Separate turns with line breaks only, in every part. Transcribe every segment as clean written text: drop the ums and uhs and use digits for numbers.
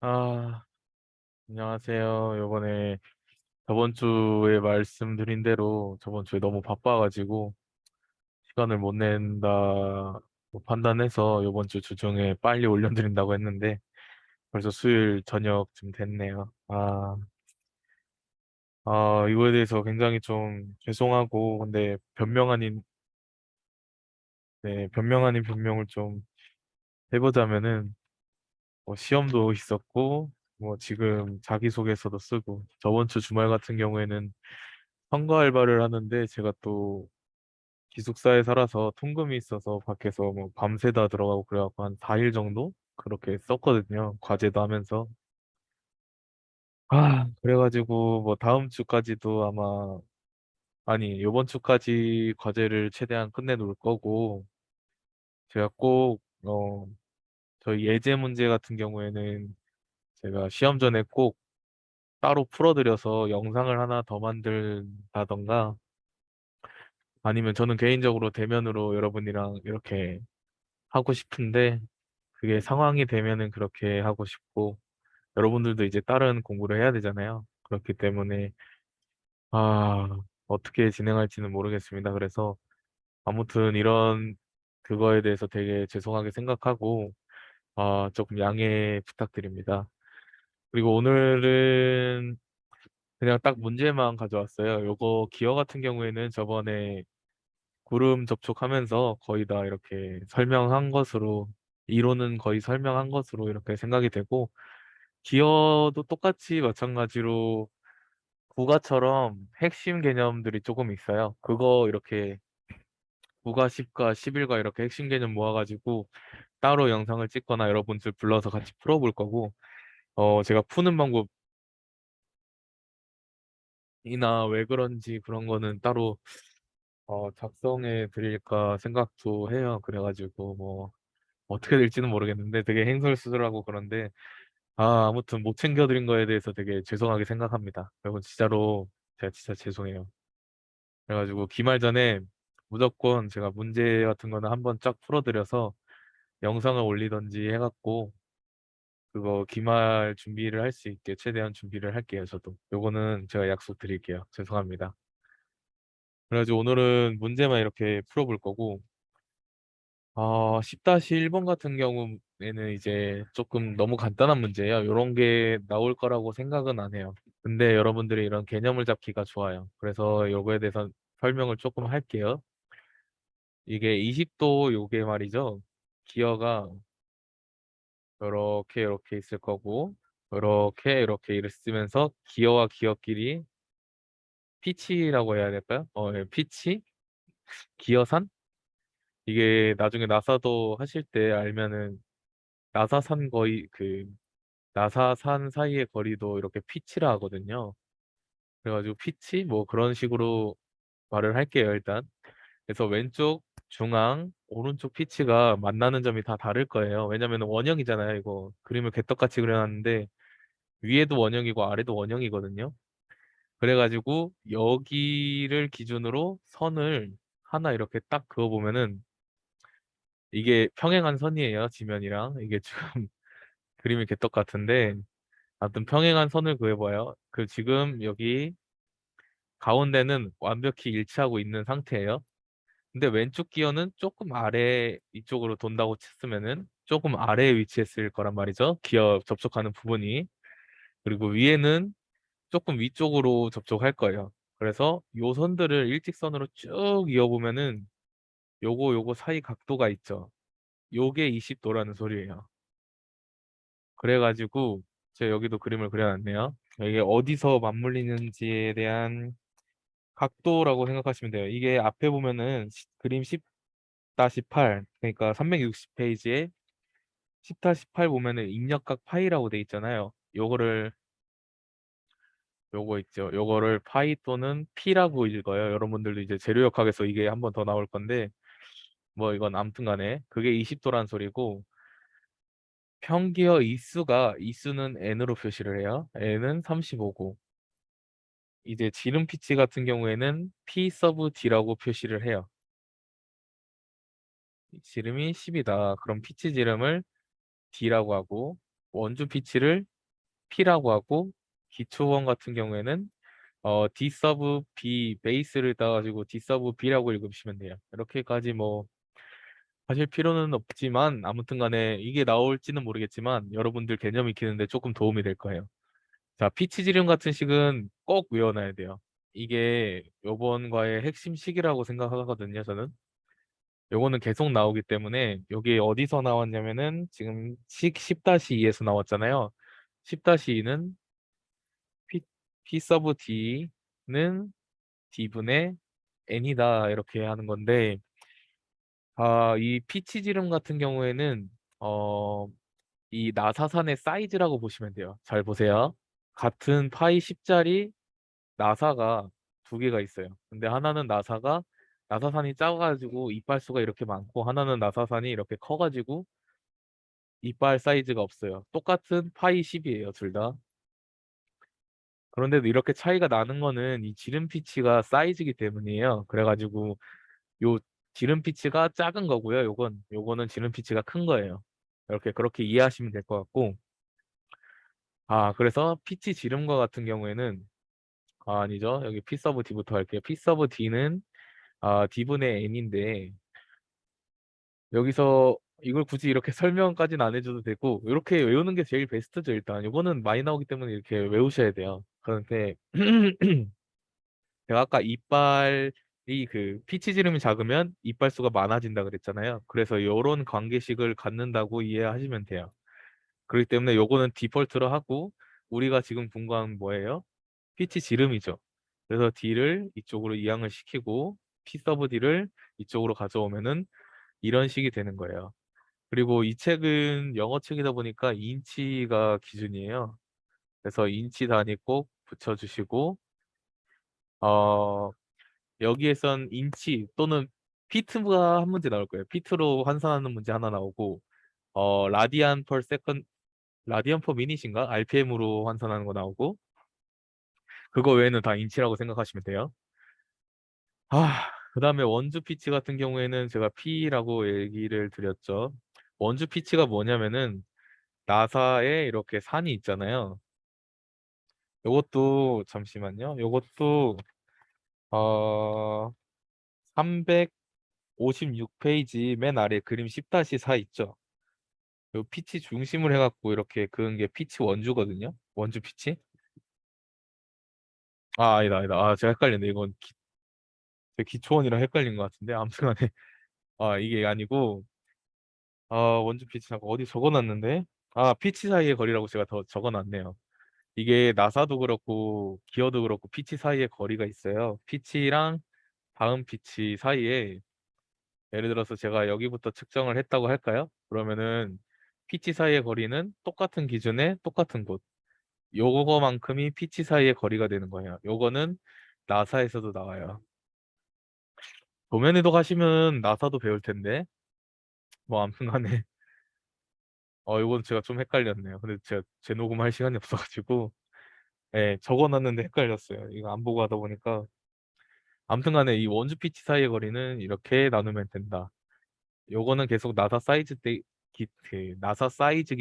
아, 안녕하세요. 요번에 저번 주에 말씀드린 대로 저번 주에 너무 바빠가지고 시간을 못 낸다 판단해서 요번 주 주중에 빨리 올려드린다고 했는데 벌써 수요일 저녁쯤 됐네요. 이거에 대해서 굉장히 좀 죄송하고 근데 변명 아닌 변명을 좀 해보자면은 뭐 시험도 있었고 뭐 지금 자기소개서도 쓰고 저번 주 주말 같은 경우에는 선거 알바를 하는데 제가 또 기숙사에 살아서 통금이 있어서 밖에서 뭐 밤새다 들어가고 그래갖고 한 4일 정도 그렇게 썼거든요. 과제도 하면서. 그래가지고 뭐 다음 주까지도 아니, 요번 주까지 과제를 최대한 끝내놓을 거고 제가 저희 예제 문제 같은 경우에는 제가 시험 전에 꼭 따로 풀어드려서 영상을 하나 더 만든다던가 아니면 저는 개인적으로 대면으로 여러분이랑 이렇게 하고 싶은데 그게 상황이 되면은 그렇게 하고 싶고 여러분들도 이제 다른 공부를 해야 되잖아요. 그렇기 때문에 아, 어떻게 진행할지는 모르겠습니다. 그래서 아무튼 이런 그거에 대해서 되게 죄송하게 생각하고 조금 양해 부탁드립니다. 그리고 오늘은 그냥 딱 문제만 가져왔어요. 요거 기어 같은 경우에는 저번에 구름 접촉하면서 거의 다 이렇게 설명한 것으로 이론은 거의 설명한 것으로 이렇게 생각이 되고 기어도 똑같이 마찬가지로 국어처럼 핵심 개념들이 조금 있어요. 그거 이렇게 국어 10과 11과 이렇게 핵심 개념 모아가지고 따로 영상을 찍거나 여러분들 불러서 같이 풀어볼 거고 제가 푸는 방법이나 왜 그런지 그런 거는 따로 작성해 드릴까 생각도 해요. 그래가지고 뭐 어떻게 될지는 모르겠는데 되게 행설수설하고 그런데 아무튼 못 챙겨드린 거에 대해서 되게 죄송하게 생각합니다. 여러분 진짜로 제가 진짜 죄송해요. 그래가지고 기말 전에 무조건 제가 문제 같은 거는 한번 쫙 풀어드려서 영상을 올리던지 해갖고 그거 기말 준비를 할 수 있게 최대한 준비를 할게요. 저도 요거는 제가 약속드릴게요. 죄송합니다. 그래가지고 오늘은 문제만 이렇게 풀어볼 거고 10-1번 같은 경우에는 이제 조금 너무 간단한 문제예요. 이런 게 나올 거라고 생각은 안 해요. 근데 여러분들이 이런 개념을 잡기가 좋아요. 그래서 요거에 대해서 설명을 조금 할게요. 이게 20도 요게 말이죠. 기어가 이렇게 있을 거고 이렇게 있으면서 기어와 기어끼리 피치라고 해야 될까요? 예, 피치? 기어산? 이게 나중에 나사도 하실 때 알면은 나사산 거의 나사산 사이의 거리도 이렇게 피치라 하거든요. 그래가지고 피치 뭐 그런 식으로 말을 할게요, 일단. 그래서 왼쪽, 중앙, 오른쪽 피치가 만나는 점이 다 다를 거예요. 왜냐면 원형이잖아요, 이거. 그림을 개떡같이 그려놨는데 위에도 원형이고 아래도 원형이거든요. 그래가지고 여기를 기준으로 선을 하나 이렇게 딱 그어보면은 이게 평행한 선이에요, 지면이랑. 이게 지금 그림이 개떡 같은데 아무튼 평행한 선을 그어봐요. 그 지금 여기 가운데는 완벽히 일치하고 있는 상태예요. 근데 왼쪽 기어는 조금 아래 이쪽으로 돈다고 쳤으면은 조금 아래에 위치했을 거란 말이죠. 기어 접촉하는 부분이. 그리고 위에는 조금 위쪽으로 접촉할 거예요. 그래서 요 선들을 일직선으로 쭉 이어보면은 요거 사이 각도가 있죠. 요게 20도라는 소리예요. 그래가지고 제가 여기도 그림을 그려놨네요. 이게 어디서 맞물리는지에 대한 각도라고 생각하시면 돼요. 이게 앞에 보면은 그림 10-8 그러니까 360페이지에 10-8 보면은 입력각 파이라고 돼 있잖아요. 요거 있죠. 요거를 파이 또는 P라고 읽어요. 여러분들도 이제 재료역학에서 이게 한 번 더 나올 건데 뭐 이건 아무튼 간에 그게 20도란 소리고 평기어 이수는 n으로 표시를 해요. n은 35고 이제 지름 피치 같은 경우에는 P 서브 D라고 표시를 해요. 지름이 10이다. 그럼 피치 지름을 D라고 하고 원주 피치를 P라고 하고 기초원 같은 경우에는 D 서브 B 베이스를 따가지고 D 서브 B라고 읽으시면 돼요. 이렇게까지 뭐 하실 필요는 없지만 아무튼 간에 이게 나올지는 모르겠지만 여러분들 개념 익히는데 조금 도움이 될 거예요. 자, 피치 지름 같은 식은 꼭 외워놔야 돼요. 이게 요번 과의 핵심 식이라고 생각하거든요, 저는. 요거는 계속 나오기 때문에 여기 어디서 나왔냐면은 지금 식 10-2에서 나왔잖아요. 10-2는 P, P 서브 D는 D분의 N이다 이렇게 하는 건데 이 피치 지름 같은 경우에는 어, 이 나사산의 사이즈라고 보시면 돼요. 잘 보세요. 같은 파이 10짜리 나사가 두 개가 있어요. 근데 하나는 나사산이 작아가지고 이빨수가 이렇게 많고 하나는 나사산이 이렇게 커가지고 이빨 사이즈가 없어요. 똑같은 파이 10이에요, 둘 다. 그런데도 이렇게 차이가 나는 거는 이 지름 피치가 사이즈이기 때문이에요. 그래가지고 요 지름 피치가 작은 거고요. 요거는 지름 피치가 큰 거예요. 이렇게 그렇게 이해하시면 될 것 같고 그래서 피치 지름과 같은 경우에는 아니죠. 여기 P 서브 D부터 할게요. P 서브 D는 D분의 N인데 여기서 이걸 굳이 이렇게 설명까지는 안 해줘도 되고 이렇게 외우는 게 제일 베스트죠. 일단 이거는 많이 나오기 때문에 이렇게 외우셔야 돼요. 그런데 제가 아까 이빨이 그 피치 지름이 작으면 이빨 수가 많아진다 그랬잖아요. 그래서 이런 관계식을 갖는다고 이해하시면 돼요. 그렇기 때문에 요거는 디폴트로 하고 우리가 지금 분거한 뭐예요? 피치 지름이죠. 그래서 D를 이쪽으로 이항을 시키고 P 서브 D를 이쪽으로 가져오면은 이런 식이 되는 거예요. 그리고 이 책은 영어 책이다 보니까 인치가 기준이에요. 그래서 인치 단위 꼭 붙여주시고 어, 여기에선 인치 또는 피트가 한 문제 나올 거예요. 피트로 환산하는 문제 하나 나오고 라디안 per 세컨 라디안 per 미닛인가? RPM으로 환산하는 거 나오고 그거 외에는 다 인치라고 생각하시면 돼요. 그다음에 원주 피치 같은 경우에는 제가 P라고 얘기를 드렸죠. 원주 피치가 뭐냐면은 나사에 이렇게 산이 있잖아요. 요것도 잠시만요. 요것도 어 356페이지 맨 아래 그림 10-4 있죠. 요 피치 중심을 해갖고 이렇게 그은 게 피치 원주거든요. 원주 피치. 아니다 아니다. 제가 헷갈렸네. 이건 제 기초원이랑 헷갈린 것 같은데 아무튼 간에 이게 아니고 원주 피치 잠깐 어디 적어놨는데 피치 사이의 거리라고 제가 더 적어놨네요. 이게 나사도 그렇고 기어도 그렇고 피치 사이에 거리가 있어요. 피치랑 다음 피치 사이에 예를 들어서 제가 여기부터 측정을 했다고 할까요? 그러면은 피치 사이의 거리는 똑같은 기준에 똑같은 곳. 요거만큼이 피치 사이의 거리가 되는 거예요. 요거는 나사에서도 나와요. 도면에도 가시면 나사도 배울 텐데 뭐 아무튼 간에 요건 제가 좀 헷갈렸네요. 근데 제가 재녹음할 시간이 없어가지고 적어놨는데 헷갈렸어요. 이거 안 보고 하다 보니까 아무튼 간에 이 원주 피치 사이의 거리는 이렇게 나누면 된다. 요거는 계속 나사 사이즈이기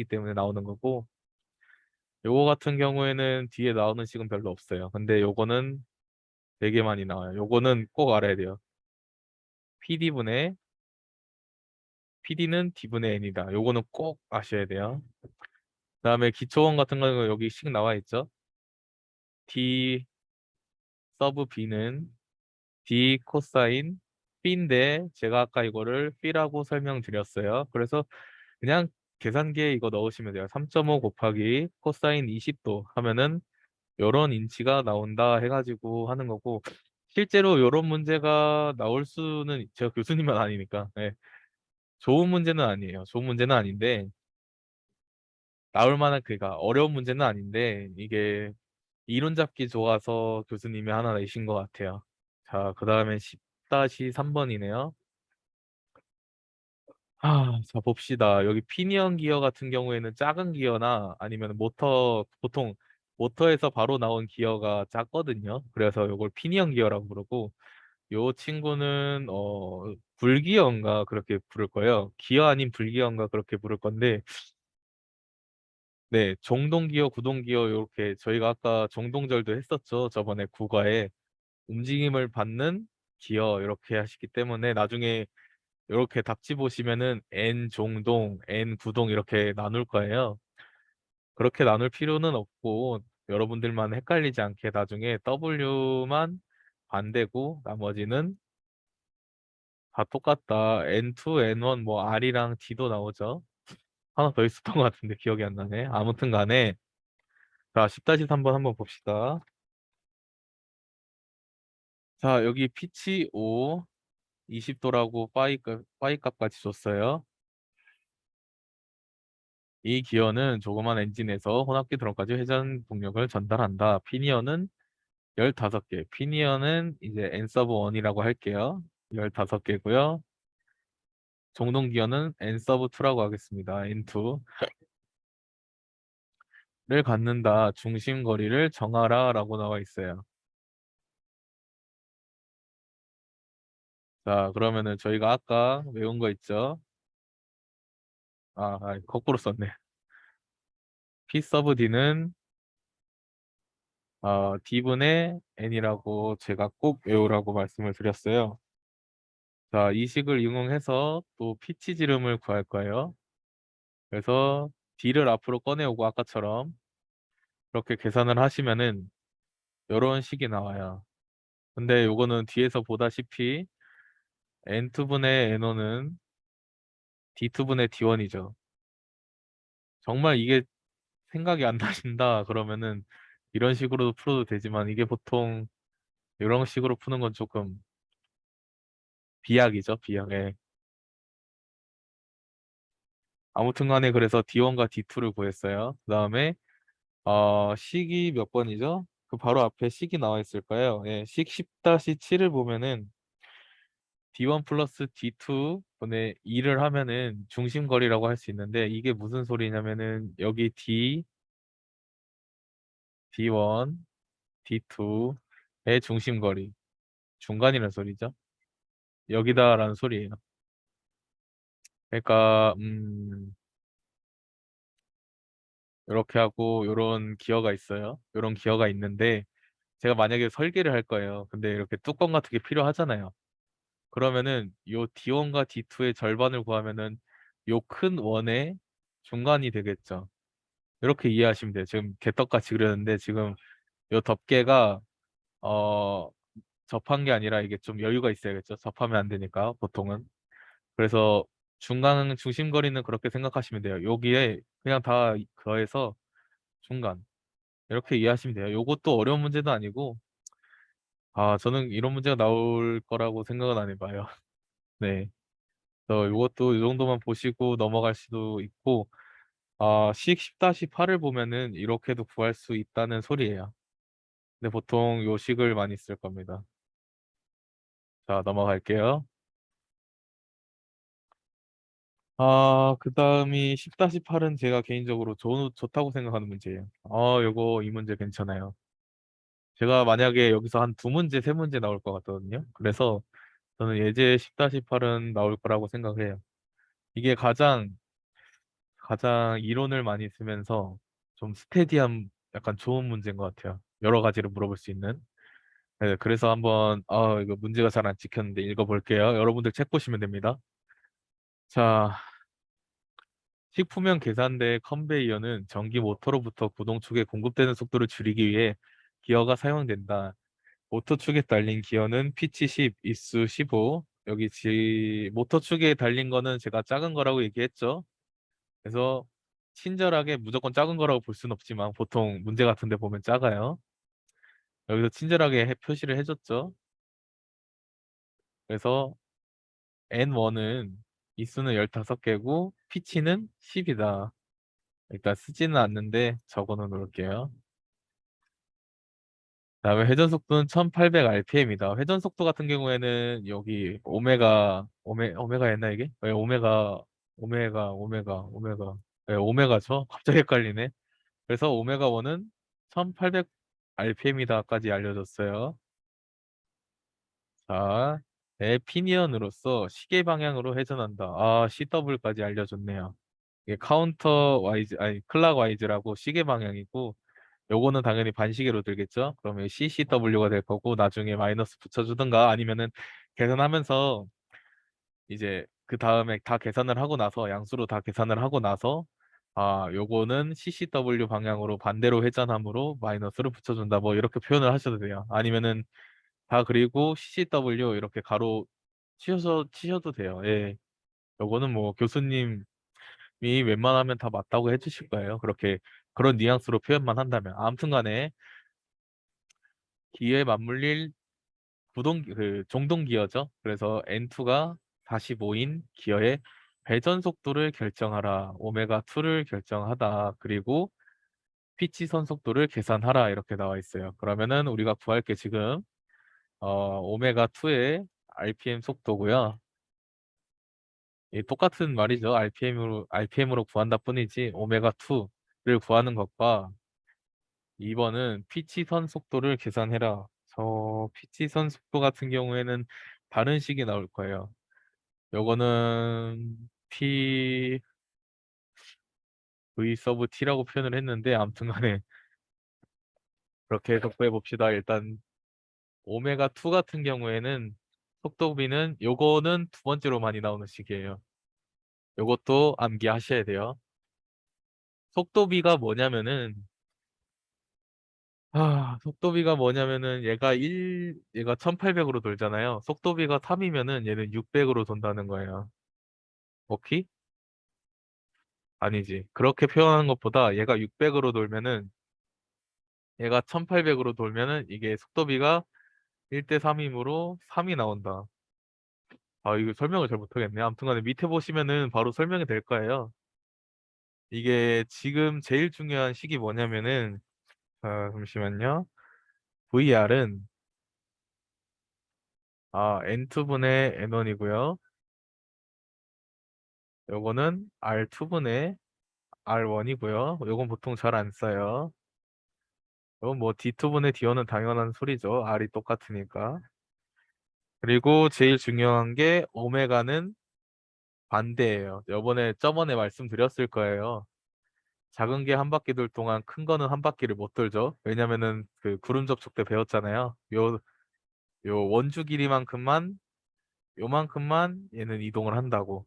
때문에 나오는 거고 요거 같은 경우에는 뒤에 나오는 식은 별로 없어요. 근데 요거는 되게 많이 나와요. 요거는 꼭 알아야 돼요. PD분의 PD는 D분의 N이다. 요거는 꼭 아셔야 돼요. 그다음에 기초원 같은 거는 여기 식 나와 있죠. D 서브 B는 D 코사인 B인데 제가 아까 이거를 B라고 설명드렸어요. 그래서 그냥 계산기에 이거 넣으시면 돼요. 3.5 곱하기 코사인 20도 하면은 요런 인치가 나온다 해가지고 하는 거고 실제로 요런 문제가 나올 수는 제가 교수님은 아니니까 좋은 문제는 아니에요. 좋은 문제는 아닌데 나올 만한 그니까 어려운 문제는 아닌데 이게 이론 잡기 좋아서 교수님이 하나 내신 것 같아요. 자, 그 다음에 10-3번이네요. 자 봅시다. 여기 피니언 기어 같은 경우에는 작은 기어나 아니면 보통 모터에서 바로 나온 기어가 작거든요. 그래서 이걸 피니언 기어라고 부르고 요 친구는 불기어인가 그렇게 부를 거예요. 기어 아닌 불기어인가 그렇게 부를 건데 네, 종동기어, 구동기어 이렇게 저희가 아까 정동절도 했었죠. 저번에 국어에 움직임을 받는 기어 이렇게 하시기 때문에 나중에 이렇게 답지 보시면은 N 종동, N 구동 이렇게 나눌 거예요. 그렇게 나눌 필요는 없고 여러분들만 헷갈리지 않게 나중에 W만 반대고 나머지는 다 똑같다. N2, N1 뭐 R이랑 D도 나오죠. 하나 더 있었던 것 같은데 기억이 안 나네. 아무튼 간에 자, 10-3번 한번 봅시다. 자, 여기 피치 5, 20도라고 파이 값까지 줬어요. 이 기어는 조그만 엔진에서 혼합기 드럼까지 회전 동력을 전달한다. 피니어는 15개. 피니어는 이제 N 서브 1이라고 할게요. 15개고요. 종동 기어는 N 서브 2라고 하겠습니다. N2를 갖는다. 중심 거리를 정하라라고 나와 있어요. 자, 그러면은 저희가 아까 외운 거 있죠? 거꾸로 썼네. P 서브 D는 D분의 N이라고 제가 꼭 외우라고 말씀을 드렸어요. 자, 이 식을 이용해서 또 피치 지름을 구할 거예요. 그래서 D를 앞으로 꺼내오고 아까처럼 그렇게 계산을 하시면은 이런 식이 나와요. 근데 요거는 뒤에서 보다시피 N2분의 N1은 D2분의 D1이죠. 정말 이게 생각이 안 나신다 그러면은 이런 식으로도 풀어도 되지만 이게 보통 이런 식으로 푸는 건 조금 비약이죠, 비약에. 아무튼 간에 그래서 D1과 D2를 구했어요. 그다음에 식이 몇 번이죠? 그 바로 앞에 식이 나와 있을까요? 예, 식 10-7을 보면은 D1 플러스 D2 분의 2를 하면은 중심거리라고 할 수 있는데 이게 무슨 소리냐면은 여기 D1, D2의 중심거리 중간이라는 소리죠. 여기다라는 소리예요. 그러니까 이렇게 하고 요런 기어가 있어요. 요런 기어가 있는데 제가 만약에 설계를 할 거예요. 근데 이렇게 뚜껑 같은 게 필요하잖아요. 그러면은 요 D1과 D2의 절반을 구하면은 요 큰 원의 중간이 되겠죠. 이렇게 이해하시면 돼요. 지금 개떡같이 그렸는데 지금 요 덮개가 어 접한 게 아니라 이게 좀 여유가 있어야겠죠. 접하면 안 되니까 보통은. 그래서 중간 중심거리는 그렇게 생각하시면 돼요. 여기에 그냥 다 더해서 중간 이렇게 이해하시면 돼요. 요것도 어려운 문제도 아니고 저는 이런 문제가 나올 거라고 생각은 안 해봐요. 네. 이것도 이 정도만 보시고 넘어갈 수도 있고, 식 10-8을 보면은 이렇게도 구할 수 있다는 소리예요. 근데 보통 요 식을 많이 쓸 겁니다. 자, 넘어갈게요. 그 다음이 10-8은 제가 개인적으로 좋다고 생각하는 문제예요. 이 문제 괜찮아요. 제가 만약에 여기서 한 두 문제, 세 문제 나올 것 같거든요. 그래서 저는 예제 10-8은 나올 거라고 생각해요. 이게 가장 이론을 많이 쓰면서 좀 스테디함 약간 좋은 문제인 것 같아요. 여러 가지로 물어볼 수 있는. 네, 그래서 한번 이거 문제가 잘 안 찍혔는데 읽어볼게요. 여러분들 책 보시면 됩니다. 자, 식품형 계산대 컨베이어는 전기 모터로부터 구동축에 공급되는 속도를 줄이기 위해 기어가 사용된다. 모터축에 달린 기어는 피치 10, 입수 15. 모터축에 달린 거는 제가 작은 거라고 얘기했죠. 그래서 친절하게 무조건 작은 거라고 볼 수는 없지만 보통 문제 같은 데 보면 작아요. 여기서 친절하게 표시를 해줬죠. 그래서 N1은 이수는 15개고 피치는 10이다. 일단 쓰지는 않는데 적어는 놓을게요. 그다음에 회전 속도는 1800rpm이다. 회전 속도 같은 경우에는 여기 오메가였나 이게? 왜 오메가죠? 갑자기 헷갈리네. 그래서 오메가 1은 1800rpm이다까지 알려줬어요. 자, 에피니언으로서 시계 방향으로 회전한다. CW까지 알려줬네요. 이게 카운터 와이즈 아니 클락 와이즈라고 시계 방향이고 요거는 당연히 반시계로 들겠죠. 그러면 CCW가 될 거고 나중에 마이너스 붙여주든가 아니면은 계산하면서 이제 그 다음에 다 계산을 하고 나서 양수로 다 계산을 하고 나서 요거는 CCW 방향으로 반대로 회전함으로 마이너스를 붙여준다. 뭐 이렇게 표현을 하셔도 돼요. 아니면은 다 그리고 CCW 이렇게 가로 치셔도 돼요. 예. 요거는 뭐 교수님이 웬만하면 다 맞다고 해주실 거예요. 그렇게 그런 뉘앙스로 표현만 한다면. 아무튼 간에 기에 맞물릴 종동 기어죠. 그래서 N2가 다시 모인 기어의 회전 속도를 결정하라. 오메가2를 결정하다. 그리고 피치 선속도를 계산하라. 이렇게 나와 있어요. 그러면은 우리가 구할 게 지금 오메가2의 RPM 속도고요. 똑같은 말이죠. RPM으로 구한다 뿐이지 오메가2를 구하는 것과 2번은 피치선 속도를 계산해라. 저 피치선 속도 같은 경우에는 다른 식이 나올 거예요. 요거는 V 서브 T라고 표현을 했는데 아무튼 간에 그렇게 해서 구해봅시다. 일단 오메가2 같은 경우에는 속도비는 요거는 두 번째로 많이 나오는 식이에요. 요것도 암기하셔야 돼요. 속도비가 뭐냐면은 얘가 1800으로 돌잖아요. 속도비가 3이면은 얘는 600으로 돈다는 거예요. 오케이? 아니지. 그렇게 표현하는 것보다 얘가 1800으로 돌면은 이게 속도비가 1대 3이므로 3이 나온다. 이거 설명을 잘 못하겠네. 아무튼 간에 밑에 보시면은 바로 설명이 될 거예요. 이게 지금 제일 중요한 식이 뭐냐면은 잠시만요. VR은 N2분의 N1이고요. 요거는 R2분의 R1이고요. 요건 보통 잘 안 써요. 이건 뭐 D2분의 D1은 당연한 소리죠. R이 똑같으니까. 그리고 제일 중요한 게 오메가는 반대예요. 저번에 말씀드렸을 거예요. 작은 게 한 바퀴 돌 동안 큰 거는 한 바퀴를 못 돌죠. 왜냐면은 그 구름 접촉 때 배웠잖아요. 요 원주 길이만큼만 요만큼만 얘는 이동을 한다고.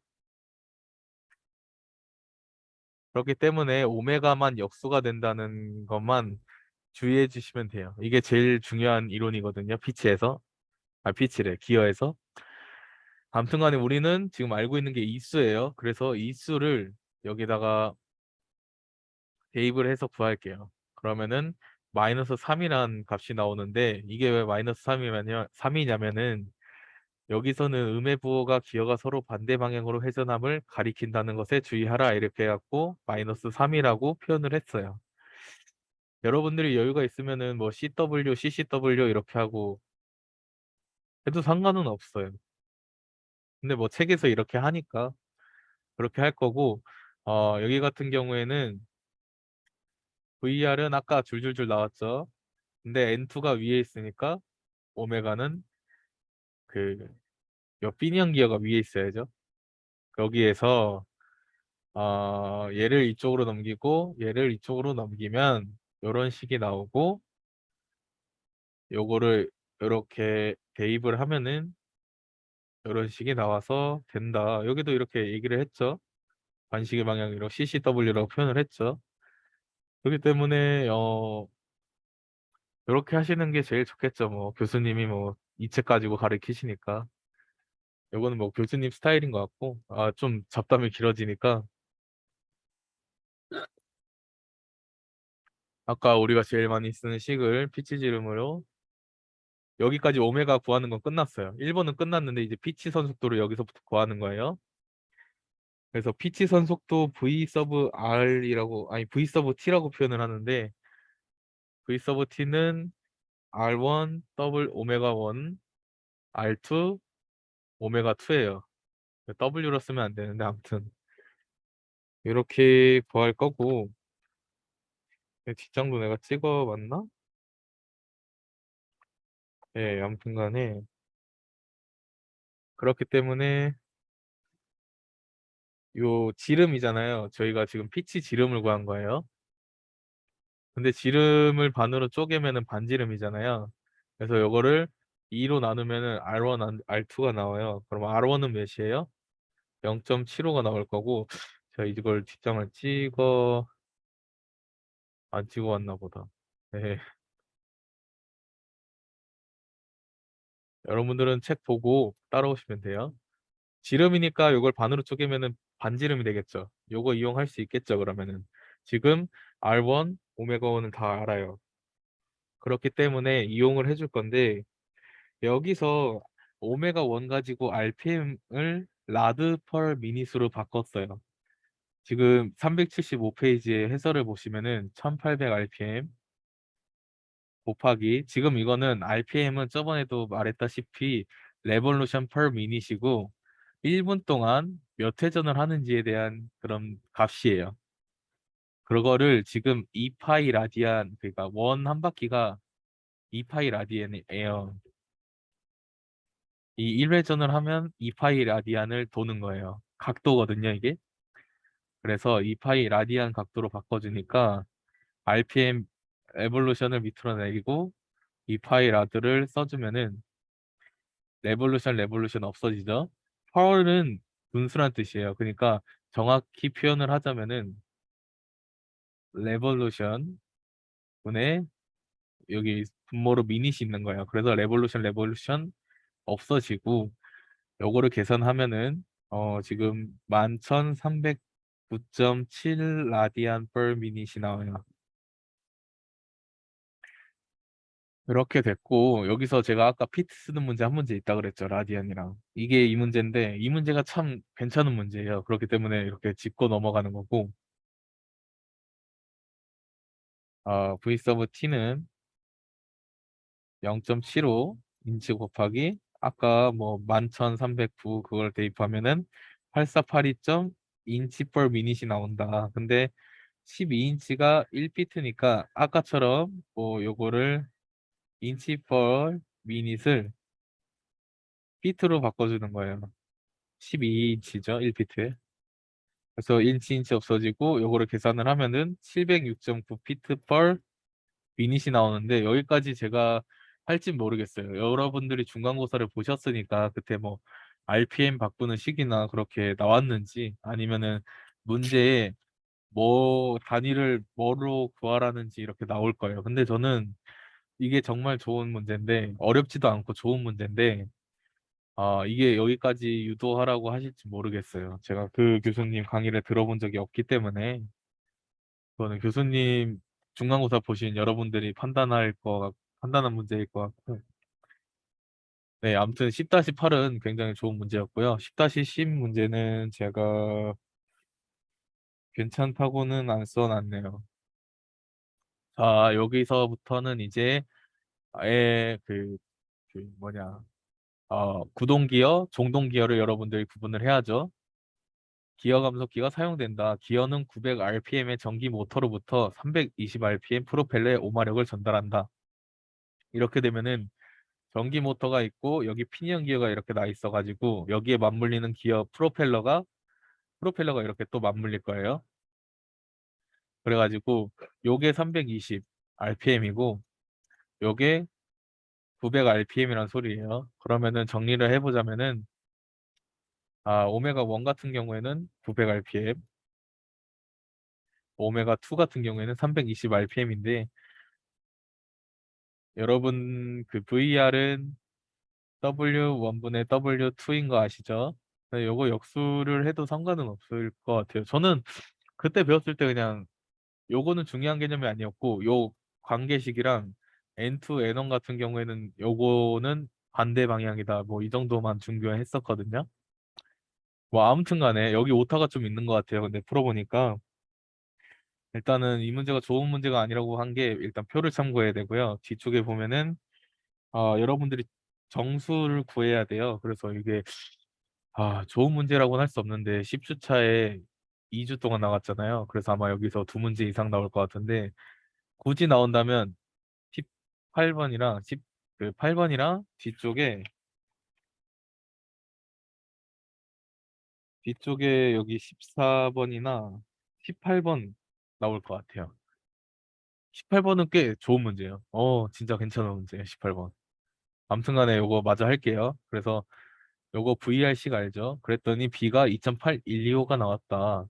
그렇기 때문에 오메가만 역수가 된다는 것만 주의해 주시면 돼요. 이게 제일 중요한 이론이거든요. 피치래, 기어에서. 아무튼 간에 우리는 지금 알고 있는 게 이수예요. 그래서 이수를 여기다가 대입을 해서 구할게요. 그러면은 마이너스 3이라는 값이 나오는데 이게 왜 마이너스 3이냐면은 여기서는 음의 부호가 기어가 서로 반대 방향으로 회전함을 가리킨다는 것에 주의하라 이렇게 해갖고 마이너스 3이라고 표현을 했어요. 여러분들이 여유가 있으면은 뭐 CW, CCW 이렇게 하고 해도 상관은 없어요. 근데 뭐 책에서 이렇게 하니까 그렇게 할 거고 여기 같은 경우에는 VR은 아까 줄줄줄 나왔죠. 근데 N2가 위에 있으니까 오메가는 그 빈형 기어가 위에 있어야죠. 거기에서 얘를 이쪽으로 넘기고 얘를 이쪽으로 넘기면 이런 식이 나오고 요거를 이렇게 대입을 하면은 이런 식이 나와서 된다. 여기도 이렇게 얘기를 했죠. 반시계 방향으로 CCW라고 표현을 했죠. 그렇기 때문에 이렇게 하시는 게 제일 좋겠죠. 뭐 교수님이 뭐 이 책 가지고 가르치시니까 요거는 뭐 교수님 스타일인 것 같고 좀 잡담이 길어지니까 아까 우리가 제일 많이 쓰는 식을 피치 지름으로 여기까지 오메가 구하는 건 끝났어요. 1번은 끝났는데 이제 피치 선속도를 여기서부터 구하는 거예요. 그래서 피치 선속도 V 서브 R이라고 아니 V 서브 T라고 표현을 하는데 V 서브 T는 R1 더블 오메가 1 R2 오메가 2예요. W로 쓰면 안 되는데 아무튼 이렇게 구할 거고 뒷장도 내가 찍어 봤나? 예, 아무튼 간에 그렇기 때문에 요 지름이잖아요. 저희가 지금 피치 지름을 구한 거예요. 근데 지름을 반으로 쪼개면은 반지름이잖아요. 그래서 요거를 2로 나누면은 R1, R2가 나와요. 그럼 R1은 몇이에요? 0.75가 나올 거고, 제가 이걸 뒷장을 안 찍어 왔나 보다. 네. 여러분들은 책 보고 따라오시면 돼요. 지름이니까 요걸 반으로 쪼개면은 반지름이 되겠죠. 요거 이용할 수 있겠죠, 그러면은. 지금 R1, 오메가 1을 다 알아요. 그렇기 때문에 이용을 해줄 건데, 여기서 오메가 1 가지고 RPM을 라드 펄 미닛으로 바꿨어요. 지금 375페이지의 해설을 보시면은 1800 RPM 곱하기 지금 이거는 RPM은 저번에도 말했다시피 레볼루션 per 미닛이고 1분 동안 몇 회전을 하는지에 대한 그런 값이에요. 그거를 지금 2파이 라디안 그러니까 원 한 바퀴가 2파이 라디안이에요. 이 1회전을 하면 2파이 라디안을 도는 거예요. 각도거든요, 이게. 그래서 2파이 라디안 각도로 바꿔주니까 RPM 에볼루션을 밑으로 내리고 2파이 라드를 써주면은 레볼루션 없어지죠. 펄은 분수란 뜻이에요. 그러니까 정확히 표현을 하자면은 레볼루션 분의 여기 분모로 미닛이 있는 거예요. 그래서 레볼루션 없어지고 요거를 계산하면은 지금 11,309.7 라디안 per 미닛이 나와요. 이렇게 됐고 여기서 제가 아까 피트 쓰는 문제 한 문제 있다 그랬죠. 라디안이랑. 이게 이 문제인데 이 문제가 참 괜찮은 문제예요. 그렇기 때문에 이렇게 짚고 넘어가는 거고 V 서브 T는 0.75 인치 곱하기 아까 뭐 11,309 그걸 대입하면은 8482점 인치 per 미닛이 나온다. 근데 12인치가 1피트니까 아까처럼 뭐 요거를 인치 per 미닛을 피트로 바꿔주는 거예요. 12인치죠, 1피트에. 그래서 인치 없어지고 요거를 계산을 하면은 706.9피트 per 미닛이 나오는데 여기까지 제가 할진 모르겠어요. 여러분들이 중간고사를 보셨으니까 그때 뭐 RPM 바꾸는 식이나 그렇게 나왔는지 아니면은 문제에 뭐 단위를 뭐로 구하라는지 이렇게 나올 거예요. 근데 저는 이게 정말 좋은 문제인데 어렵지도 않고 좋은 문제인데 이게 여기까지 유도하라고 하실지 모르겠어요. 제가 그 교수님 강의를 들어본 적이 없기 때문에 그거는 교수님 중간고사 보신 여러분들이 판단한 문제일 것 같고. 네, 아무튼 10-8은 굉장히 좋은 문제였고요. 10-10 문제는 제가 괜찮다고는 안 써놨네요. 자, 여기서부터는 이제 아예 그 뭐냐, 구동기어, 종동기어를 여러분들이 구분을 해야죠. 기어 감속기가 사용된다. 기어는 900rpm의 전기 모터로부터 320rpm 프로펠러에 오마력을 전달한다. 이렇게 되면은 전기 모터가 있고 여기 피니언 기어가 이렇게 나 있어가지고 여기에 맞물리는 기어 프로펠러가 이렇게 또 맞물릴 거예요. 그래가지고 요게 320 rpm이고 요게 900 rpm이란 소리예요. 그러면은 정리를 해보자면은 오메가 1 같은 경우에는 900 rpm, 오메가 2 같은 경우에는 320 rpm인데 여러분 그 VR은 W1분의 W2인 거 아시죠? 네, 요거 역수를 해도 상관은 없을 것 같아요. 저는 그때 배웠을 때 그냥 요거는 중요한 개념이 아니었고 요 관계식이랑 N2, N1 같은 경우에는 요거는 반대 방향이다. 뭐 이 정도만 중요했었거든요. 뭐 아무튼 간에 여기 오타가 좀 있는 것 같아요. 근데 풀어보니까 일단은 이 문제가 좋은 문제가 아니라고 한 게 일단 표를 참고해야 되고요. 뒤쪽에 보면은 여러분들이 정수를 구해야 돼요. 그래서 이게 좋은 문제라고는 할 수 없는데 10주 차에 2주 동안 나갔잖아요. 그래서 아마 여기서 두 문제 이상 나올 것 같은데 굳이 나온다면 18번이랑 8번이랑 뒤쪽에 뒤쪽에 여기 14번이나 18번 나올 것 같아요. 18번은 꽤 좋은 문제예요. 진짜 괜찮은 문제예요, 18번. 아무튼 간에 요거 마저 할게요. 그래서 요거 VRC가 알죠? 그랬더니 B가 2.8125가 나왔다.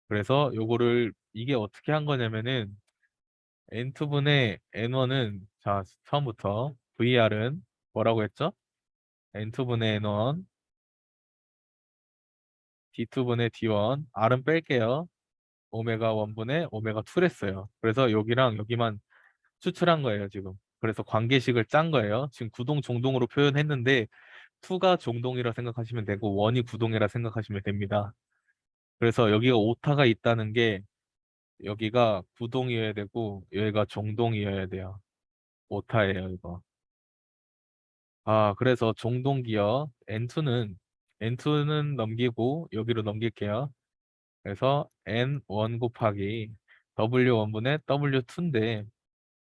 그래서 요거를 이게 어떻게 한 거냐면은 N2분의 N1은 자, 처음부터 VR은 뭐라고 했죠? N2분의 N1, D2분의 D1, R은 뺄게요. 오메가 1분의 오메가 2를 했어요. 그래서 여기랑 여기만 추출한 거예요, 지금. 그래서 관계식을 짠 거예요. 지금 구동 종동으로 표현했는데 2가 종동이라 생각하시면 되고 1이 구동이라 생각하시면 됩니다. 그래서 여기가 오타가 있다는 게 여기가 구동이어야 되고 여기가 종동이어야 돼요. 오타예요, 이거. 그래서 종동 기어 N2는 넘기고 여기로 넘길게요. 그래서 N1 곱하기 W1분의 W2인데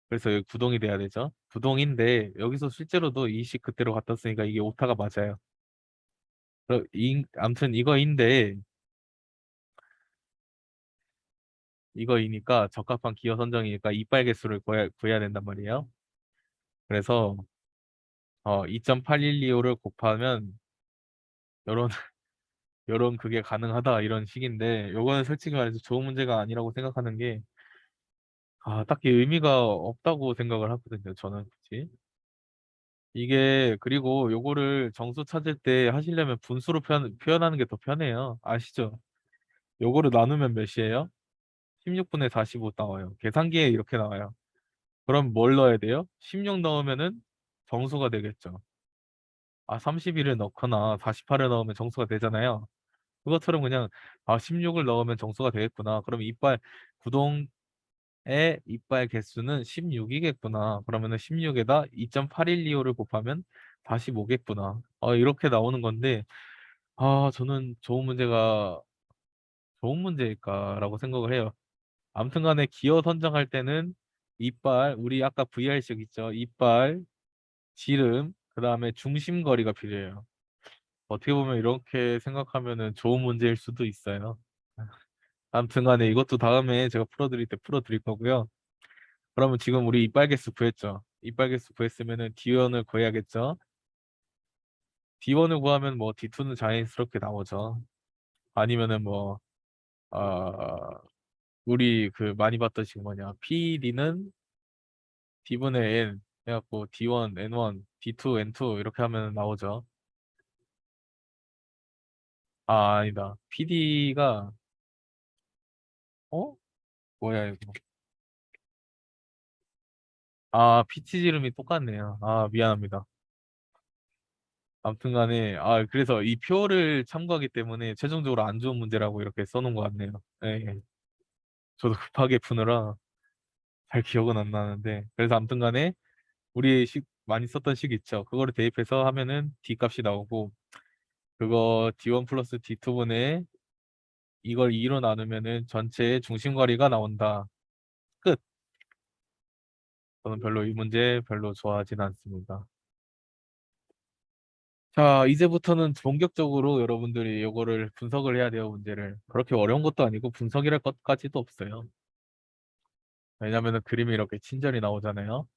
그래서 여기 구동이 돼야 되죠. 구동인데 여기서 실제로도 이 식 그대로 갖다 쓰니까 이게 오타가 맞아요. 아무튼 이거이니까 적합한 기어 선정이니까 이빨 개수를 구해야 된단 말이에요. 그래서 2.8125를 곱하면 요런 요런 그게 가능하다 이런 식인데 요거는 솔직히 말해서 좋은 문제가 아니라고 생각하는 게 딱히 의미가 없다고 생각을 하거든요. 저는 굳이. 이게 그리고 요거를 정수 찾을 때 하시려면 분수로 표현하는 게 더 편해요. 아시죠? 요거를 나누면 몇이에요? 16분의 45 나와요. 계산기에 이렇게 나와요. 그럼 뭘 넣어야 돼요? 16 넣으면은 정수가 되겠죠. 31을 넣거나 48을 넣으면 정수가 되잖아요. 그것처럼 그냥 16을 넣으면 정수가 되겠구나. 그럼 구동의 이빨 개수는 16이겠구나. 그러면은 16에다 2.8125를 곱하면 45겠구나. 이렇게 나오는 건데 저는 좋은 문제일까라고 생각을 해요. 아무튼 간에 기어 선정할 때는 우리 아까 VR식 있죠? 이빨, 지름, 그 다음에 중심거리가 필요해요. 어떻게 보면 이렇게 생각하면은 좋은 문제일 수도 있어요. 아무튼 간에 이것도 다음에 제가 풀어드릴 때 풀어드릴 거고요. 그러면 지금 우리 이빨 개수 구했죠? 이빨 개수 구했으면은 D1을 구해야겠죠? D1을 구하면 뭐 D2는 자연스럽게 나오죠. 아니면은 우리 그 많이 봤던 지금 뭐냐. PD는 D분의 N 해갖고 D1, N1, D2, N2 이렇게 하면 나오죠. 아니다. PD가 어? 뭐야 이거. PT 지름이 똑같네요. 미안합니다. 아무튼 간에 그래서 이 표를 참고하기 때문에 최종적으로 안 좋은 문제라고 이렇게 써놓은 것 같네요. 예, 예. 저도 급하게 푸느라 잘 기억은 안 나는데 그래서 아무튼 간에 우리 식 많이 썼던 식 있죠. 그거를 대입해서 하면은 D 값이 나오고 그거 D1 플러스 D2분의 이걸 2로 나누면은 전체의 중심거리가 나온다. 끝. 저는 별로 이 문제 별로 좋아하진 않습니다. 자, 이제부터는 본격적으로 여러분들이 이거를 분석을 해야 돼요, 문제를. 그렇게 어려운 것도 아니고 분석이랄 것까지도 없어요. 왜냐면은 그림이 이렇게 친절히 나오잖아요.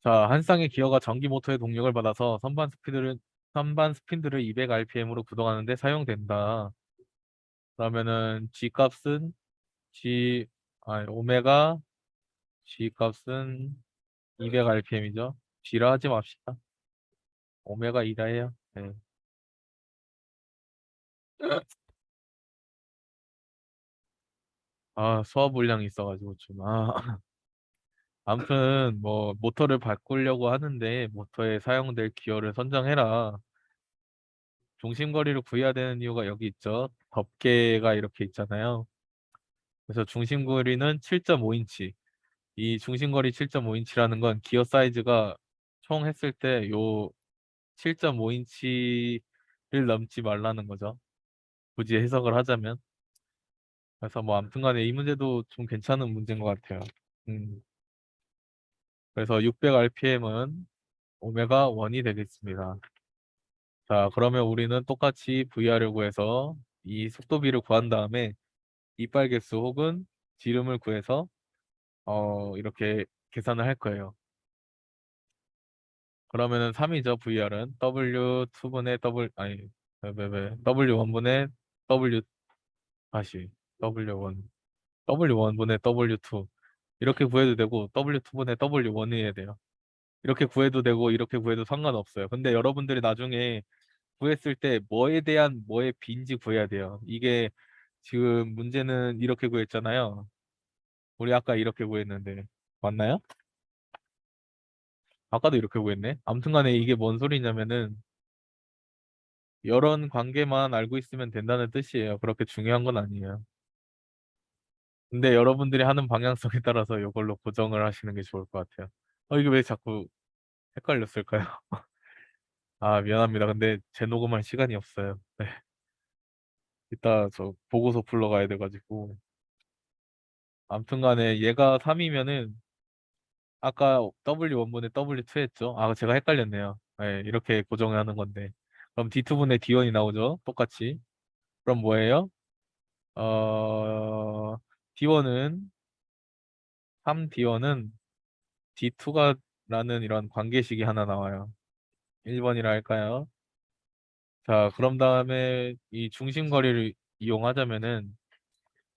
자, 한 쌍의 기어가 전기 모터의 동력을 받아서 선반 스핀들을 200rpm으로 구동하는데 사용된다. 그러면은 오메가 G 값은 200rpm이죠. G라 하지 맙시다. 오메가 2라 해요. 네. 수화 불량이 있어가지고 좀 아무튼 뭐 모터를 바꾸려고 하는데 모터에 사용될 기어를 선정해라. 중심거리를 구해야 되는 이유가 여기 있죠. 덮개가 이렇게 있잖아요. 그래서 중심거리는 7.5인치. 이 중심거리 7.5인치라는 건 기어 사이즈가 총 했을 때 요 7.5인치를 넘지 말라는 거죠. 굳이 해석을 하자면. 그래서 뭐 아무튼 간에 이 문제도 좀 괜찮은 문제인 것 같아요. 음. 그래서 600rpm은 오메가 1이 되겠습니다. 자, 그러면 우리는 똑같이 VR을 구해서 이 속도비를 구한 다음에 이빨 개수 혹은 지름을 구해서 이렇게 계산을 할 거예요. 그러면은 3이죠. VR은 W2분의 W 아니 W1분의 W 다시 W1 W1분의 W2 이렇게 구해도 되고 W2분의 W1 해야 돼요. 이렇게 구해도 되고 이렇게 구해도 상관없어요. 근데 여러분들이 나중에 구했을 때 뭐에 대한 뭐의 비인지 구해야 돼요. 이게 지금 문제는 이렇게 구했잖아요. 우리 아까 이렇게 구했는데 맞나요? 아까도 이렇게 구했네. 아무튼 간에 이게 뭔 소리냐면은 이런 관계만 알고 있으면 된다는 뜻이에요. 그렇게 중요한 건 아니에요. 근데 여러분들이 하는 방향성에 따라서 이걸로 고정을 하시는 게 좋을 것 같아요. 이게 왜 자꾸 헷갈렸을까요? 아, 미안합니다. 근데 재녹음할 시간이 없어요. 네. 이따 저 보고서 불러가야 돼가지고. 아무튼 간에 얘가 3이면은 아까 W1분의 W2 했죠? 아, 제가 헷갈렸네요. 네, 이렇게 고정하는 건데. 그럼 D2분의 D1이 나오죠? 똑같이. 그럼 뭐예요? D1은 3D1은 D2가 라는 이런 관계식이 하나 나와요. 1번이라 할까요? 자, 그럼 다음에 이 중심거리를 이용하자면은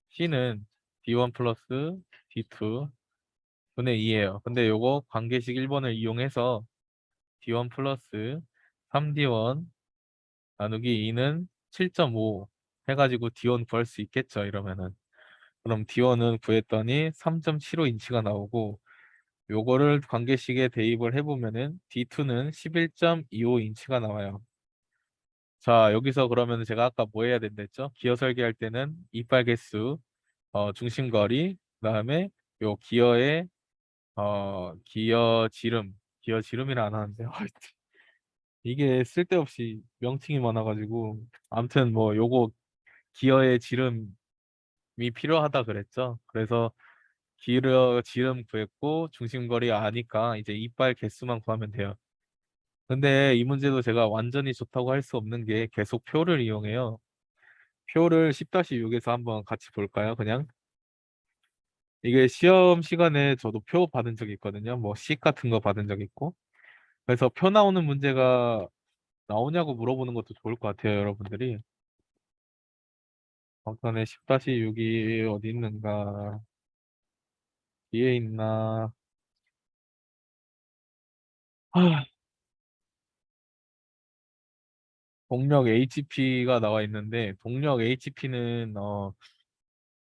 C는 D1 플러스 D2 분의 2예요. 근데 요거 관계식 1번을 이용해서 D1 플러스 3D1 나누기 2는 7.5 해가지고 D1 구할 수 있겠죠, 이러면은. 그럼 D1은 구했더니 3.75인치가 나오고 요거를 관계식에 대입을 해보면은 D2는 11.25인치가 나와요. 자, 여기서 그러면 제가 아까 뭐 해야 된다 했죠? 기어 설계할 때는 이빨 개수, 중심거리, 그다음에 요 기어의 기어 지름이라 안 하는데 이게 쓸데없이 명칭이 많아가지고 아무튼 뭐 요거 기어의 지름이 필요하다 그랬죠. 그래서 기어 지름 구했고 중심거리 아니까 이제 이빨 개수만 구하면 돼요. 근데 이 문제도 제가 완전히 좋다고 할 수 없는 게 계속 표를 이용해요. 표를 10-6에서 한번 같이 볼까요? 그냥 이게 시험 시간에 저도 표 받은 적 있거든요. 뭐 식 같은 거 받은 적 있고. 그래서 표 나오는 문제가 나오냐고 물어보는 것도 좋을 것 같아요, 여러분들이. 어떤에 10-6이 어디 있는가? 뒤에 있나? 아, 동력 HP가 나와 있는데 동력 HP는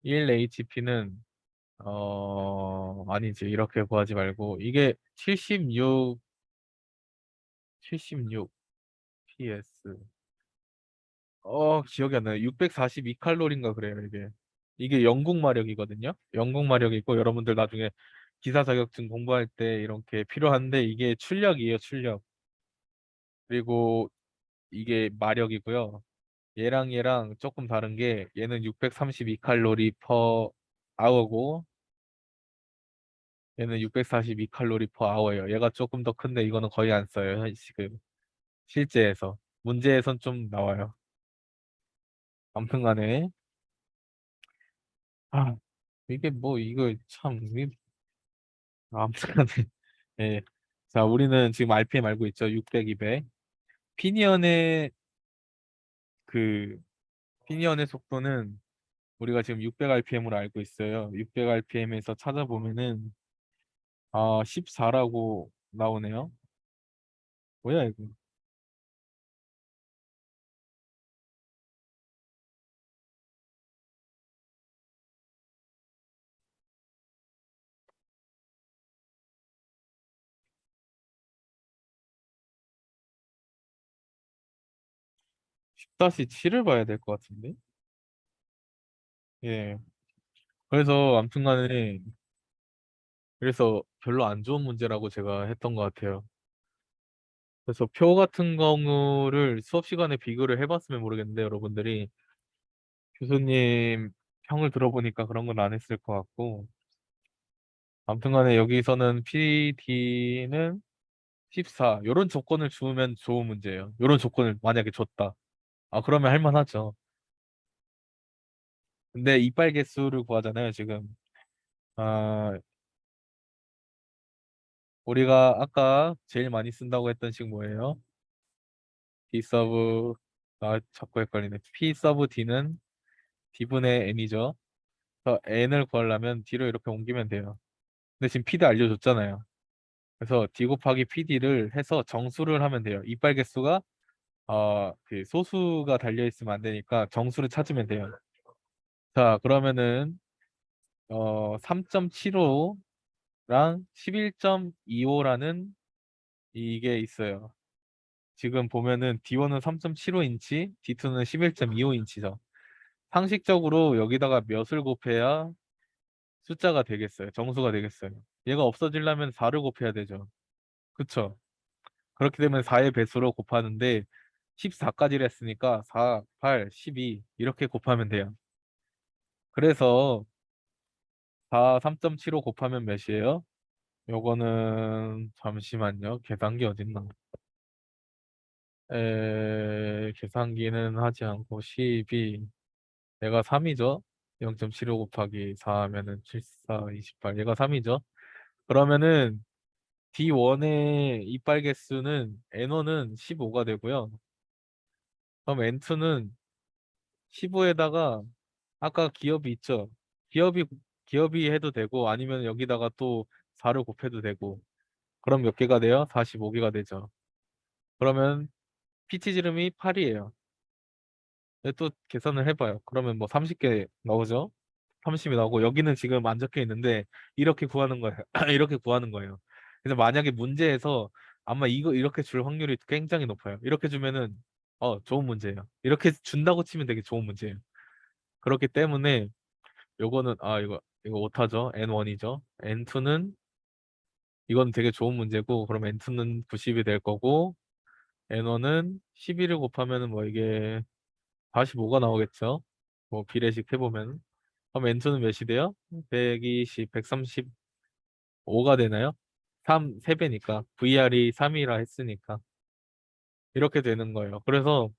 1HP는 아니지. 이렇게 구하지 말고 이게 76 PS 기억이 안 나요. 642 칼로리인가 그래요, 이게. 이게 영국 마력이거든요. 영국 마력이 있고 여러분들 나중에 기사 자격증 공부할 때 이렇게 필요한데 이게 출력이에요, 출력. 그리고 이게 마력이고요. 얘랑 조금 다른 게 얘는 632 칼로리 퍼 아워고 얘는 642 칼로리 퍼 아워예요. 얘가 조금 더 큰데 이거는 거의 안 써요. 지금 실제에서 문제에선 좀 나와요. 아무튼 간에 아, 이게 뭐 이거 참 아무튼 간에 예. 자, 우리는 지금 RPM 알고 있죠? 600, 200. 피니언의 그 피니언의 속도는 우리가 지금 600 RPM으로 알고 있어요. 600 RPM에서 찾아보면은 14라고 나오네요. 뭐야 이거? 10-7을 봐야 될 것 같은데. 예. 그래서 아무튼 간에 그래서 별로 안 좋은 문제라고 제가 했던 것 같아요. 그래서 표 같은 경우를 수업 시간에 비교를 해봤으면 모르겠는데 여러분들이 교수님 평을 들어보니까 그런 건 안 했을 것 같고 아무튼 간에 여기서는 PD는 14. 요런 조건을 주면 좋은 문제예요. 요런 조건을 만약에 줬다. 아, 그러면 할 만하죠. 근데 이빨 개수를 구하잖아요, 지금. 아, 우리가 아까 제일 많이 쓴다고 했던 식 뭐예요? D 서브, 아, 자꾸 헷갈리네. P 서브 D는 D분의 N이죠. 그래서 N을 구하려면 D로 이렇게 옮기면 돼요. 근데 지금 PD 알려줬잖아요. 그래서 D 곱하기 PD를 해서 정수를 하면 돼요. 이빨 개수가 그 소수가 달려 있으면 안 되니까 정수를 찾으면 돼요. 자, 그러면은 3.75랑 11.25라는 이게 있어요. 지금 보면은 D1은 3.75인치, D2는 11.25인치죠. 상식적으로 여기다가 몇을 곱해야 숫자가 되겠어요. 정수가 되겠어요. 얘가 없어지려면 4를 곱해야 되죠. 그쵸? 그렇게 되면 4의 배수로 곱하는데 14까지를 했으니까 4, 8, 12 이렇게 곱하면 돼요. 그래서 3.75 곱하면 몇이에요? 요거는 잠시만요. 계산기 어딨나? 계산기는 하지 않고 12 얘가 3이죠? 0.75 곱하기 4 하면은 74, 28 얘가 3이죠? 그러면은 D1의 이빨 개수는 N1은 15가 되고요. 그럼 N2는 15에다가 아까 기업이 있죠? 기업이 기업이 해도 되고 아니면 여기다가 또 4를 곱해도 되고 그럼 몇 개가 돼요? 45개가 되죠. 그러면 PT 지름이 8이에요. 또 계산을 해봐요. 그러면 뭐 30개 나오죠? 30이 나오고 여기는 지금 안 적혀 있는데 이렇게 구하는 거예요. 이렇게 구하는 거예요. 그래서 만약에 문제에서 아마 이거 이렇게 줄 확률이 굉장히 높아요. 이렇게 주면은 좋은 문제예요. 이렇게 준다고 치면 되게 좋은 문제예요. 그렇기 때문에 요거는 이거 오타죠. N1이죠. N2는 이건 되게 좋은 문제고 그럼 N2는 90이 될 거고 N1은 11을 곱하면은 뭐 이게 45가 나오겠죠. 뭐 비례식 해보면 그럼 N2는 몇이 돼요? 120, 135가 되나요? 3배니까 VR이 3이라 했으니까 이렇게 되는 거예요. 그래서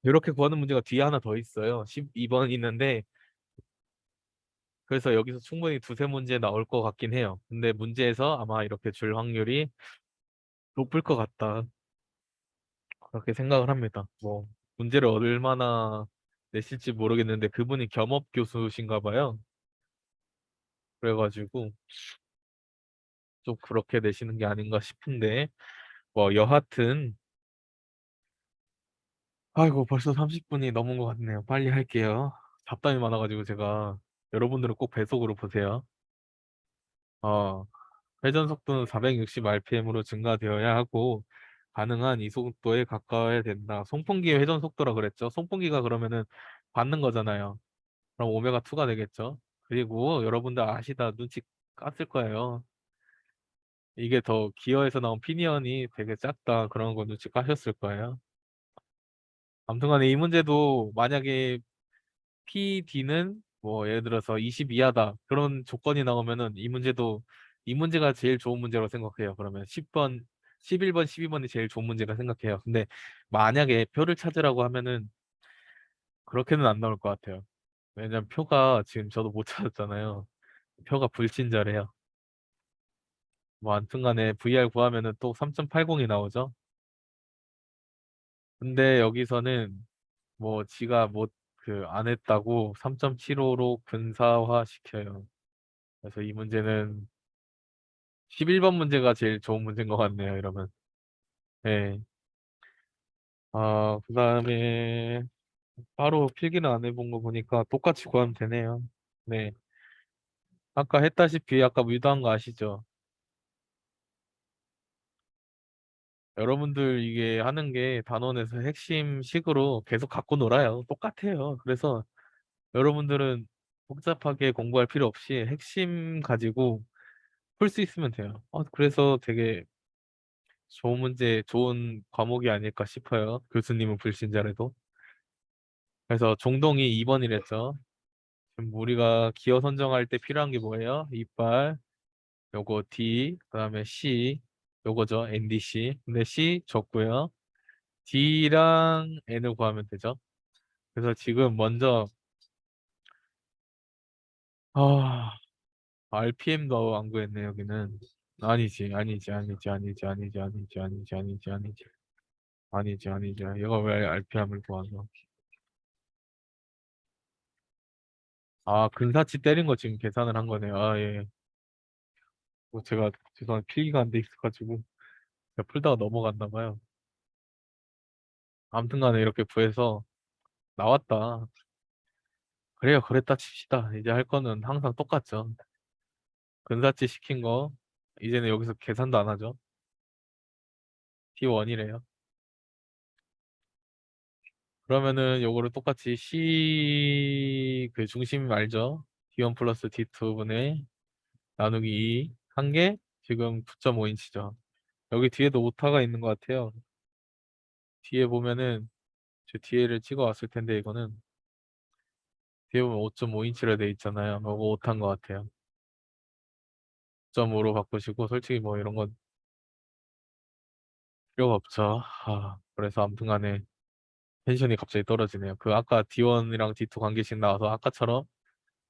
이렇게 구하는 문제가 뒤에 하나 더 있어요. 12번 있는데 그래서 여기서 충분히 두세 문제 나올 것 같긴 해요. 근데 문제에서 아마 이렇게 줄 확률이 높을 것 같다. 그렇게 생각을 합니다. 뭐 문제를 얼마나 내실지 모르겠는데 그분이 겸업 교수신가 봐요. 그래가지고 좀 그렇게 내시는 게 아닌가 싶은데 뭐 여하튼 아이고 벌써 30분이 넘은 것 같네요. 빨리 할게요. 잡담이 많아가지고 제가 여러분들은 꼭 배속으로 보세요. 어, 회전 속도는 460rpm으로 증가되어야 하고 가능한 이 속도에 가까워야 된다. 송풍기의 회전 속도라 그랬죠. 송풍기가 그러면은 받는 거잖아요. 그럼 오메가 2가 되겠죠. 그리고 여러분들 아시다 눈치 깠을 거예요. 이게 더 기어에서 나온 피니언이 되게 작다 그런 거 눈치 까셨을 거예요. 아무튼간에 이 문제도 만약에 PD는 뭐 예를 들어서 20 이하다 그런 조건이 나오면은 이 문제가 제일 좋은 문제라고 생각해요. 그러면 10번, 11번, 12번이 제일 좋은 문제라 생각해요. 근데 만약에 표를 찾으라고 하면은 그렇게는 안 나올 것 같아요. 왜냐면 표가 지금 저도 못 찾았잖아요. 표가 불친절해요. 뭐 아무튼간에 VR 구하면은 또 3.80이 나오죠. 근데 여기서는 뭐 지가 못 그 안 했다고 3.75로 근사화 시켜요. 그래서 이 문제는 11번 문제가 제일 좋은 문제인 것 같네요, 이러면. 네. 그다음에 바로 필기는 안 해본 거 보니까 똑같이 구하면 되네요. 네. 아까 했다시피 아까 무도한 거 아시죠? 여러분들 이게 하는 게 단원에서 핵심 식으로 계속 갖고 놀아요. 똑같아요. 그래서 여러분들은 복잡하게 공부할 필요 없이 핵심 가지고 풀 수 있으면 돼요. 그래서 되게 좋은 문제, 좋은 과목이 아닐까 싶어요. 교수님은 불신자래도. 그래서 종동이 2번이랬죠. 지금 우리가 기호 선정할 때 필요한 게 뭐예요? 이빨, 요거 D, 그다음에 C. 요거죠. NDC. 근데 C 줬고요. D랑 N을 구하면 되죠. 그래서 지금 먼저 아, RPM도 안 구했네 여기는. 아니지. 얘가 왜 RPM을 구하죠? 아, 근사치 때린 거 지금 계산을 한 거네요. 아, 예. 뭐 제가 죄송한 필기가 안 돼 있어가지고 제가 풀다가 넘어갔나 봐요. 아무튼 간에 이렇게 구해서 나왔다. 그래요, 그랬다 칩시다. 이제 할 거는 항상 똑같죠. 근사치 시킨 거 이제는 여기서 계산도 안 하죠. T1이래요. 그러면은 요거를 똑같이 C 그 중심 알죠? D1 플러스 D2분의 나누기 2 한 게 지금 9.5인치죠. 여기 뒤에도 오타가 있는 것 같아요. 뒤에 보면은 저 뒤에를 찍어 왔을 텐데 이거는 뒤에 보면 5.5인치라 돼 있잖아요. 이거 오타인 것 같아요. 5.5로 바꾸시고 솔직히 뭐 이런 건 필요가 없죠. 그래서 아무튼 간에 텐션이 갑자기 떨어지네요. 그 아까 D1이랑 D2 관계식 나와서 아까처럼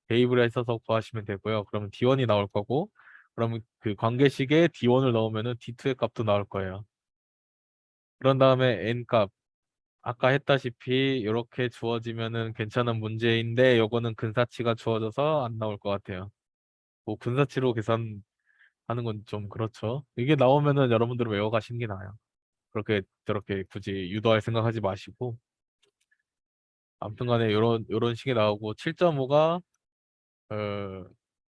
대입을 해서 구하시면 되고요. 그러면 D1이 나올 거고, 그러면 그 관계식에 D1을 넣으면은 D2의 값도 나올 거예요. 그런 다음에 N 값, 아까 했다시피 이렇게 주어지면은 괜찮은 문제인데, 요거는 근사치가 주어져서 안 나올 것 같아요. 뭐 근사치로 계산하는 건 좀 그렇죠. 이게 나오면은 여러분들은 외워가시는 게 나아요. 그렇게 저렇게 굳이 유도할 생각하지 마시고, 아무튼 간에 요런 식이 나오고 7.5가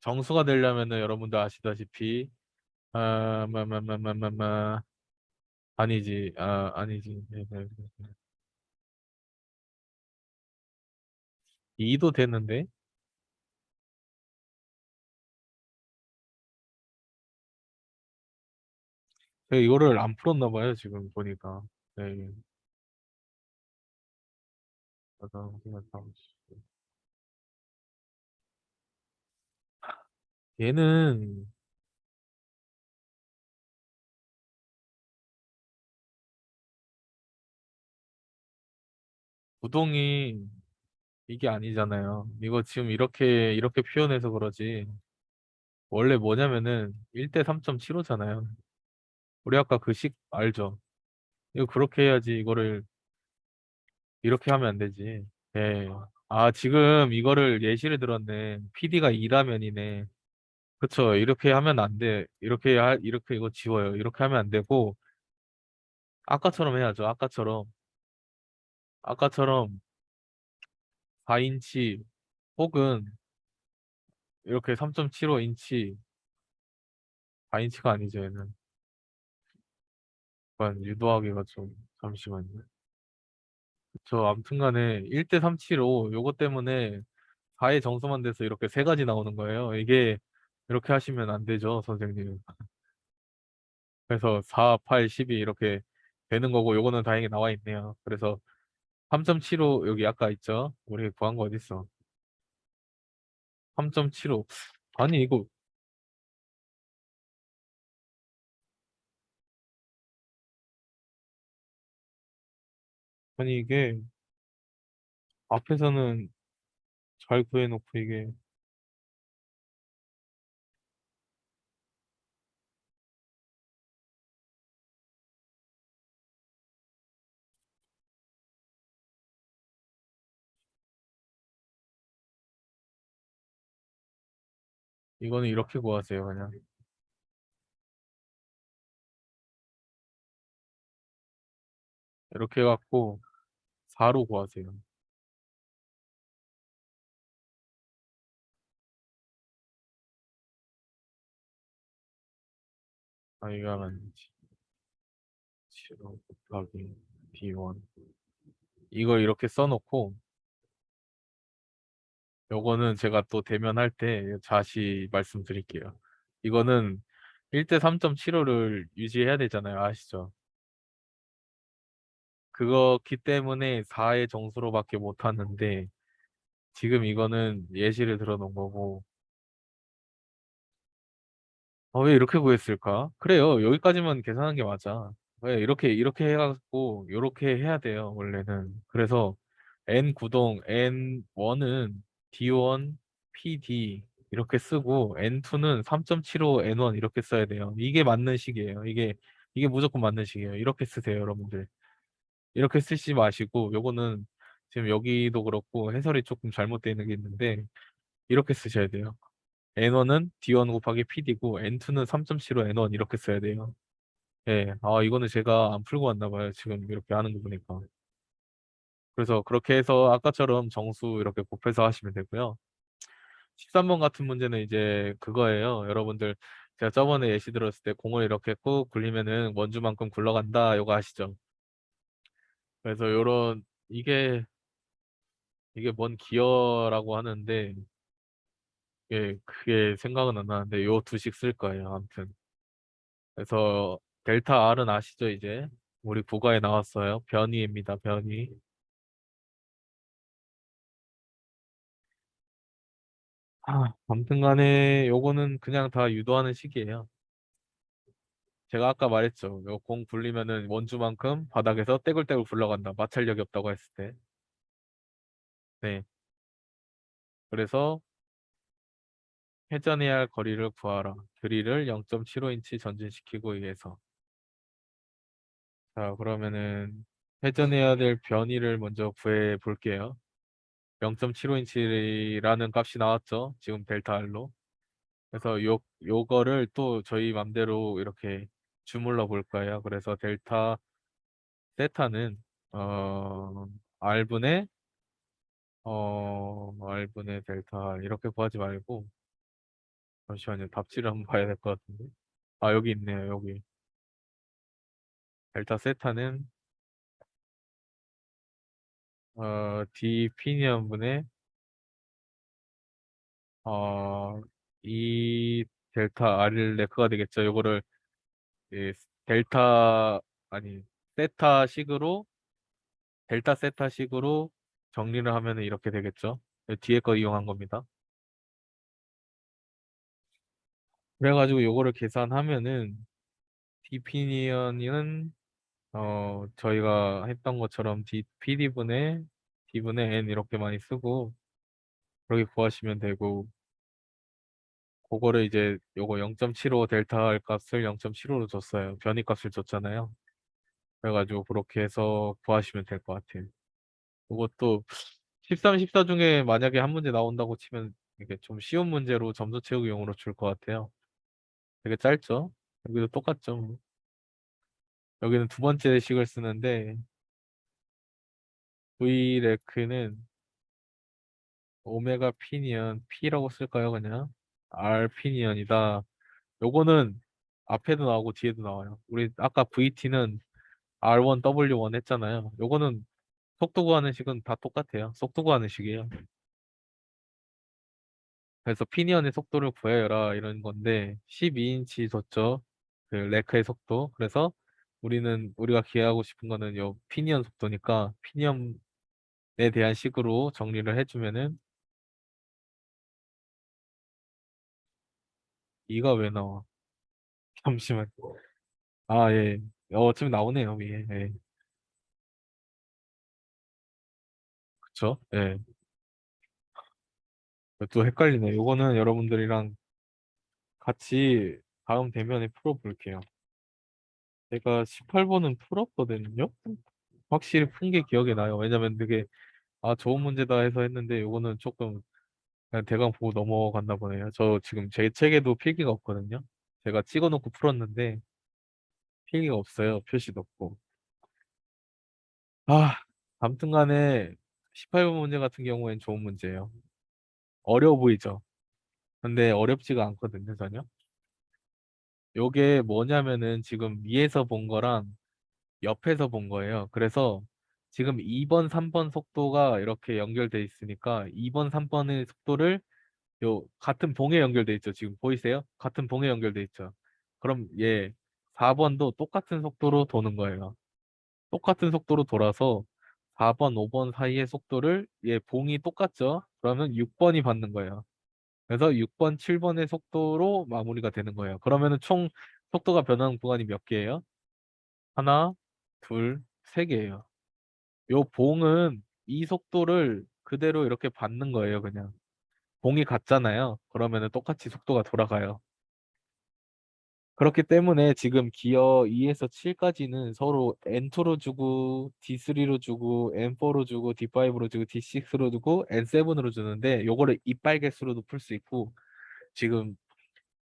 정수가 되려면은 여러분들 아시다시피 마마마마마마 아니지 아니지 네. 2도 됐는데 제가 이거를 안 풀었나 봐요 지금 보니까 네 맞아 맞아. 얘는 구동이 이게 아니잖아요. 이거 지금 이렇게 표현해서 그러지 원래 뭐냐면은 1대 3.75잖아요. 우리 아까 그 식 알죠? 이거 그렇게 해야지 이거를 이렇게 하면 안 되지. 예. 아, 지금 이거를 예시를 들었네. PD가 2라면이네. 그쵸. 이렇게 하면 안 돼. 이렇게 이거 지워요. 이렇게 하면 안 되고, 아까처럼 해야죠. 아까처럼 4인치 혹은 이렇게 3.75인치, 4인치가 아니죠, 얘는. 약간 유도하기가 좀, 잠시만요. 그쵸. 아무튼 간에 1대 375, 요거 때문에 4의 정수만 돼서 이렇게 세 가지 나오는 거예요. 이게 이렇게 하시면 안 되죠, 선생님. 그래서 4, 8, 12 이렇게 되는 거고 요거는 다행히 나와 있네요. 그래서 3.75 여기 아까 있죠? 우리 구한 거 어디 있어? 3.75 아니 이거 아니 이게 앞에서는 잘 구해놓고 이게 이거는 이렇게 구하세요 그냥 이렇게 해갖고 4로 구하세요. 이거 하면 7로 곱하기 B1 이걸 이렇게 써놓고 요거는 제가 또 대면할 때 다시 말씀드릴게요. 이거는 1대 3.75를 유지해야 되잖아요. 아시죠? 그거기 때문에 4의 정수로밖에 못 하는데 지금 이거는 예시를 들어 놓은 거고 왜 이렇게 구했을까? 그래요. 여기까지만 계산한 게 맞아. 왜 이렇게 해갖고 이렇게 해야 돼요. 원래는. 그래서 n 구동 n1은 d1 pd 이렇게 쓰고 n2는 3.75 n1 이렇게 써야 돼요. 이게 맞는 식이에요. 이게 무조건 맞는 식이에요. 이렇게 쓰세요, 여러분들. 이렇게 쓰지 마시고 요거는 지금 여기도 그렇고 해설이 조금 잘못되어 있는 게 있는데 이렇게 쓰셔야 돼요. N1은 D1 곱하기 PD고 N2는 3.75 N1 이렇게 써야 돼요. 예, 이거는 제가 안 풀고 왔나 봐요. 지금 이렇게 하는 거 보니까. 그래서 그렇게 해서 아까처럼 정수 이렇게 곱해서 하시면 되고요. 13번 같은 문제는 이제 그거예요. 여러분들 제가 저번에 예시 들었을 때 공을 이렇게 꾹 굴리면은 원주만큼 굴러간다. 이거 아시죠? 그래서 요런 이게 뭔 기어라고 하는데 그게 생각은 안 나는데 요 두식 쓸 거예요. 아무튼. 그래서 델타 R은 아시죠, 이제? 우리 국어에 나왔어요. 변위입니다, 변위. 아무튼 간에 요거는 그냥 다 유도하는 식이에요. 제가 아까 말했죠. 요 공 굴리면은 원주만큼 바닥에서 떼굴떼굴 굴러간다. 마찰력이 없다고 했을 때. 네. 그래서 회전해야 할 거리를 구하라. 길이를 0.75인치 전진시키고 위해서. 자, 그러면은 회전해야 될 변위를 먼저 구해 볼게요. 0.75인치라는 값이 나왔죠. 지금 델타 R로. 그래서 요거를 또 저희 맘대로 이렇게 주물러 볼 거예요. 그래서 델타 세타는 어 R분의 R분의 델타 R 이렇게 구하지 말고 잠시만요. 답지를 한번 봐야 될 것 같은데. 여기 있네요. 여기. 델타 세타는 D 피니언분의 어, 이 델타 R을 네크가 되겠죠. 요거를 이 델타 아니 세타식으로 델타 세타식으로 정리를 하면은 이렇게 되겠죠. 뒤에 거 이용한 겁니다. 그래가지고 요거를 계산하면은 디피니언은 저희가 했던 것처럼 PD분의 D분의 N 이렇게 많이 쓰고 그렇게 구하시면 되고 그거를 이제 요거 0.75 델타 R 값을 0.75로 줬어요. 변이 값을 줬잖아요. 그래가지고 그렇게 해서 구하시면 될 것 같아요. 그것도 13, 14 중에 만약에 한 문제 나온다고 치면 이게 좀 쉬운 문제로 점수 채우기용으로 줄 것 같아요. 되게 짧죠? 여기도 똑같죠. 뭐. 여기는 두 번째 식을 쓰는데 V레크는 오메가 피니언 P라고 쓸까요, 그냥? R 피니언이다. 요거는 앞에도 나오고 뒤에도 나와요. 우리 아까 VT는 R1 W1 했잖아요. 요거는 속도 구하는 식은 다 똑같아요. 속도 구하는 식이에요. 그래서 피니언의 속도를 구해라 이런 건데 12인치 줬죠. 그 레크의 속도. 그래서 우리가 기하고 싶은 거는 요 피니언 속도니까 피니언에 대한 식으로 정리를 해주면은 이가 왜 나와? 잠시만. 예. 지금 나오네요, 위에. 예. 그쵸? 예. 또 헷갈리네. 요거는 여러분들이랑 같이 다음 대면에 풀어볼게요. 제가 18번은 풀었거든요. 확실히 푼 게 기억이 나요. 왜냐면 되게 좋은 문제다 해서 했는데 요거는 조금 그냥 대강 보고 넘어갔나 보네요. 저 지금 제 책에도 필기가 없거든요. 제가 찍어놓고 풀었는데 필기가 없어요. 표시도 없고. 아, 아무튼 간에 18번 문제 같은 경우엔 좋은 문제예요. 어려워 보이죠? 근데 어렵지가 않거든요, 전혀. 요게 뭐냐면은 지금 위에서 본 거랑 옆에서 본 거예요. 그래서 지금 2번, 3번 속도가 이렇게 연결돼 있으니까 2번, 3번의 속도를 같은 봉에 연결돼 있죠. 지금 보이세요? 같은 봉에 연결돼 있죠. 그럼 4번도 똑같은 속도로 도는 거예요. 똑같은 속도로 돌아서 4번, 5번 사이의 속도를 봉이 똑같죠? 그러면 6번이 받는 거예요. 그래서 6번, 7번의 속도로 마무리가 되는 거예요. 그러면은 총 속도가 변하는 구간이 몇 개예요? 하나, 둘, 세 개예요. 요 봉은 이 속도를 그대로 이렇게 받는 거예요, 그냥. 봉이 같잖아요. 그러면은 똑같이 속도가 돌아가요. 그렇기 때문에 지금 기어 2에서 7까지는 서로 N2로 주고 D3로 주고 N4로 주고 D5로 주고 D6로 주고 N7으로 주는데 요거를 이빨 개수로도 풀 수 있고 지금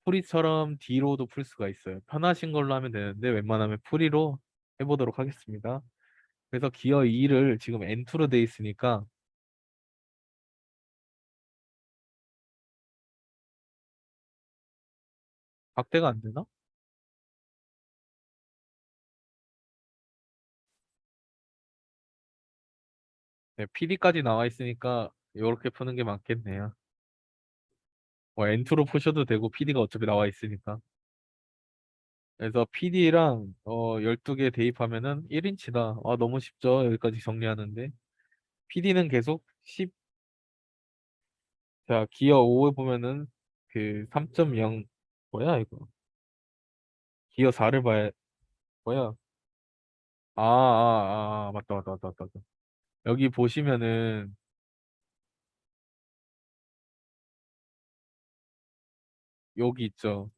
풀이처럼 D로도 풀 수가 있어요. 편하신 걸로 하면 되는데 웬만하면 풀이로 해보도록 하겠습니다. 그래서 기어 2를 지금 N2로 돼 있으니까 확대가 안 되나? 네, PD까지 나와 있으니까 이렇게 푸는 게 맞겠네요. 뭐 N2로 푸셔도 되고 PD가 어차피 나와 있으니까. 그래서 PD랑 12개 대입하면은 1인치다. 아, 너무 쉽죠? 여기까지 정리하는데. PD는 계속 10, 자, 기어 5에 보면은 그 3.0, 뭐야, 이거? 기어 4를 봐야, 뭐야? 맞다, 맞다, 맞다, 맞다. 맞다. 여기 보시면은, 여기 있죠.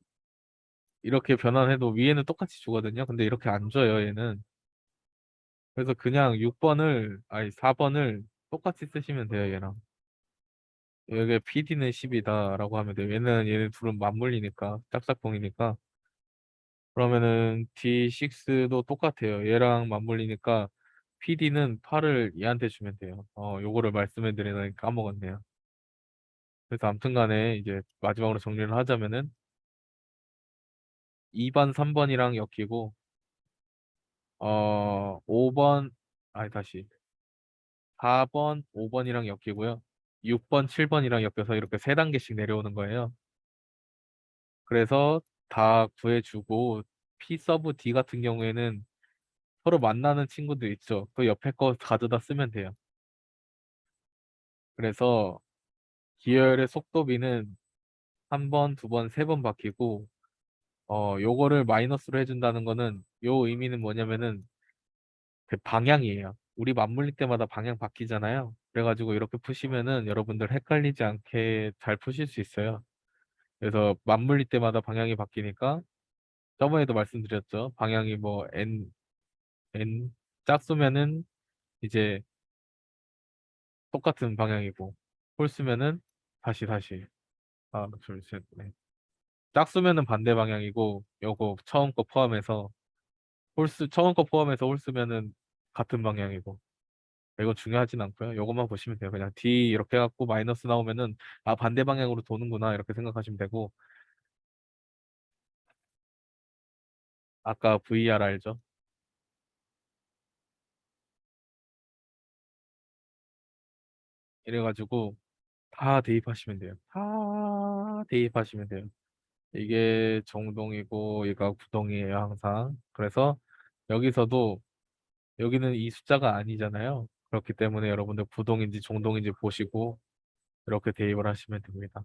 이렇게 변환해도 위에는 똑같이 주거든요. 근데 이렇게 안 줘요, 얘는. 그래서 그냥 6번을, 아니, 4번을 똑같이 쓰시면 돼요, 얘랑. 여기 PD는 10이다라고 하면 돼요. 얘는 둘은 맞물리니까, 짝짝꿍이니까. 그러면은 D6도 똑같아요. 얘랑 맞물리니까 PD는 8을 얘한테 주면 돼요. 요거를 말씀해 드리다니 까먹었네요. 그래서 아무튼 간에 이제 마지막으로 정리를 하자면은 2번, 3번이랑 엮이고 5번 아니 다시 4번, 5번이랑 엮이고요. 6번, 7번이랑 엮여서 이렇게 세 단계씩 내려오는 거예요. 그래서 다 구해주고 P 서브 D 같은 경우에는 서로 만나는 친구들 있죠. 그 옆에 거 가져다 쓰면 돼요. 그래서 기어의 속도비는 한 번, 두 번, 세 번 바뀌고 요거를 마이너스로 해준다는 거는 요 의미는 뭐냐면은 그 방향이에요. 우리 맞물릴 때마다 방향 바뀌잖아요. 그래가지고 이렇게 푸시면은 여러분들 헷갈리지 않게 잘 푸실 수 있어요. 그래서 맞물릴 때마다 방향이 바뀌니까 저번에도 말씀드렸죠. 방향이 뭐 N 짝수면은 이제 똑같은 방향이고 홀수면은 다시 하나 둘셋 넷. 짝수면은 반대 방향이고 요거 처음 거 포함해서 홀수 처음 거 포함해서 홀수면은 같은 방향이고 이거 중요하진 않고요. 요것만 보시면 돼요. 그냥 D 이렇게 해갖고 마이너스 나오면은 아 반대 방향으로 도는구나 이렇게 생각하시면 되고 아까 VR 알죠? 이래가지고 다 대입하시면 돼요. 다 대입하시면 돼요. 이게 정동이고 얘가 구동이에요 항상. 그래서 여기서도 여기는 이 숫자가 아니잖아요. 그렇기 때문에 여러분들 부동인지 종동인지 보시고 이렇게 대입을 하시면 됩니다.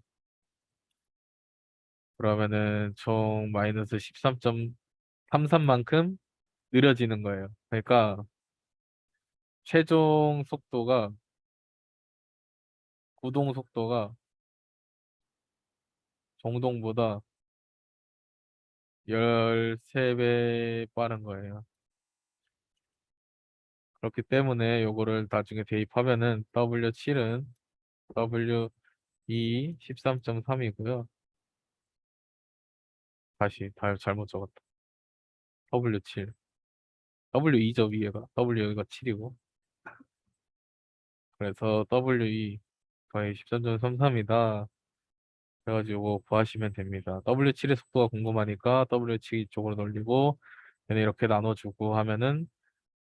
그러면은 총 마이너스 13.33만큼 느려지는 거예요. 그러니까 최종 속도가 구동 속도가 정동보다 13배 빠른 거예요. 그렇기 때문에 요거를 나중에 대입하면은 W7은 W2 13.3이고요. 다시 다 잘못 적었다. W7. W2죠 위에가. W 여기가 7이고. 그래서 W2 더하기 13.33이다. 그래가지고 요거 구하시면 됩니다. W7의 속도가 궁금하니까 W7 쪽으로 돌리고 얘네 이렇게 나눠주고 하면은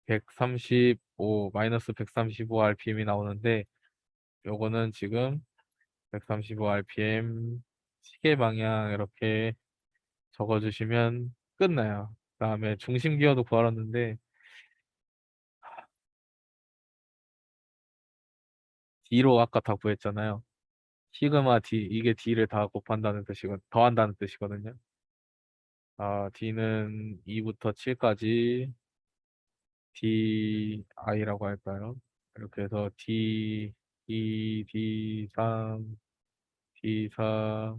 135 마이너스 135 RPM이 나오는데 요거는 지금 135 RPM 시계 방향 이렇게 적어주시면 끝나요. 그다음에 중심 기어도 구하았는데 D로 아까 다 구했잖아요. 시그마 D 이게 D를 다 곱한다는 뜻이고 더한다는 뜻이거든요. 아, D는 2부터 7까지 DI라고 할까요? 이렇게 해서 D3, D4,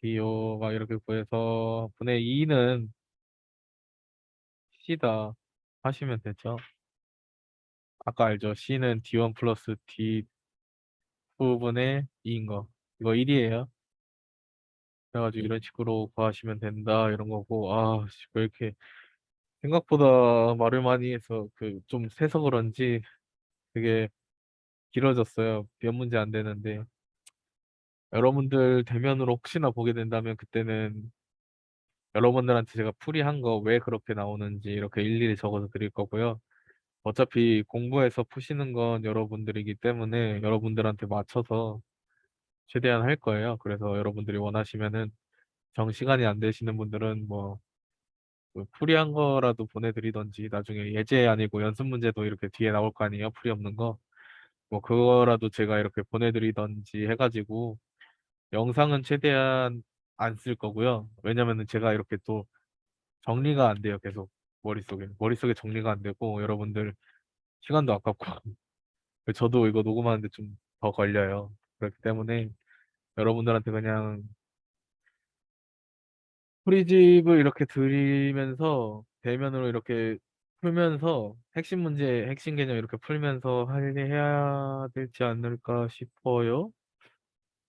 D5 막 이렇게 구해서 분의 2는 C다 하시면 되죠. 아까 알죠? C는 D1 플러스 D2분의 2인 거. 이거 1이에요. 그래가지고 이런 식으로 구하시면 된다 이런 거고 왜 이렇게 생각보다 말을 많이 해서 그 좀 세서 그런지 되게 길어졌어요. 몇 문제 안 되는데 여러분들 대면으로 혹시나 보게 된다면 그때는 여러분들한테 제가 풀이한 거 왜 그렇게 나오는지 이렇게 일일이 적어서 드릴 거고요. 어차피 공부해서 푸시는 건 여러분들이기 때문에 여러분들한테 맞춰서 최대한 할 거예요. 그래서 여러분들이 원하시면은 시간이 안 되시는 분들은 뭐 풀이한 거라도 보내드리던지 나중에 예제 아니고 연습 문제도 이렇게 뒤에 나올 거 아니에요. 풀이 없는 거. 뭐 그거라도 제가 이렇게 보내드리던지 해가지고 영상은 최대한 안 쓸 거고요. 왜냐면은 제가 이렇게 또 정리가 안 돼요. 계속 머릿속에 정리가 안 되고 여러분들 시간도 아깝고 저도 이거 녹음하는데 좀 더 걸려요. 그렇기 때문에 여러분들한테 그냥 프리집을 이렇게 드리면서 대면으로 이렇게 풀면서 핵심 문제, 핵심 개념 이렇게 풀면서 해야 되지 않을까 싶어요.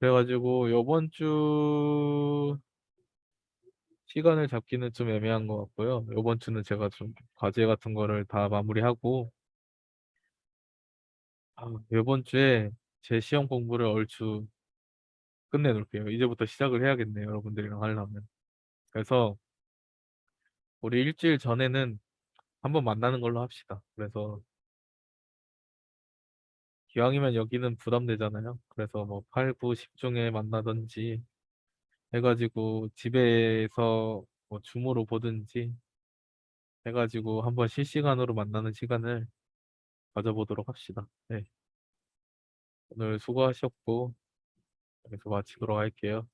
그래가지고 이번 주 시간을 잡기는 좀 애매한 것 같고요. 이번 주는 제가 좀 과제 같은 거를 다 마무리하고 이번 주에 제 시험 공부를 얼추 끝내놓을게요. 이제부터 시작을 해야겠네요. 여러분들이랑 하려면. 그래서 우리 일주일 전에는 한번 만나는 걸로 합시다. 그래서 기왕이면 여기는 부담되잖아요. 그래서 뭐 8, 9, 10 중에 만나든지 해가지고 집에서 뭐 줌으로 보든지 해가지고 한번 실시간으로 만나는 시간을 가져보도록 합시다. 네. 오늘 수고하셨고 여기서 마치도록 할게요.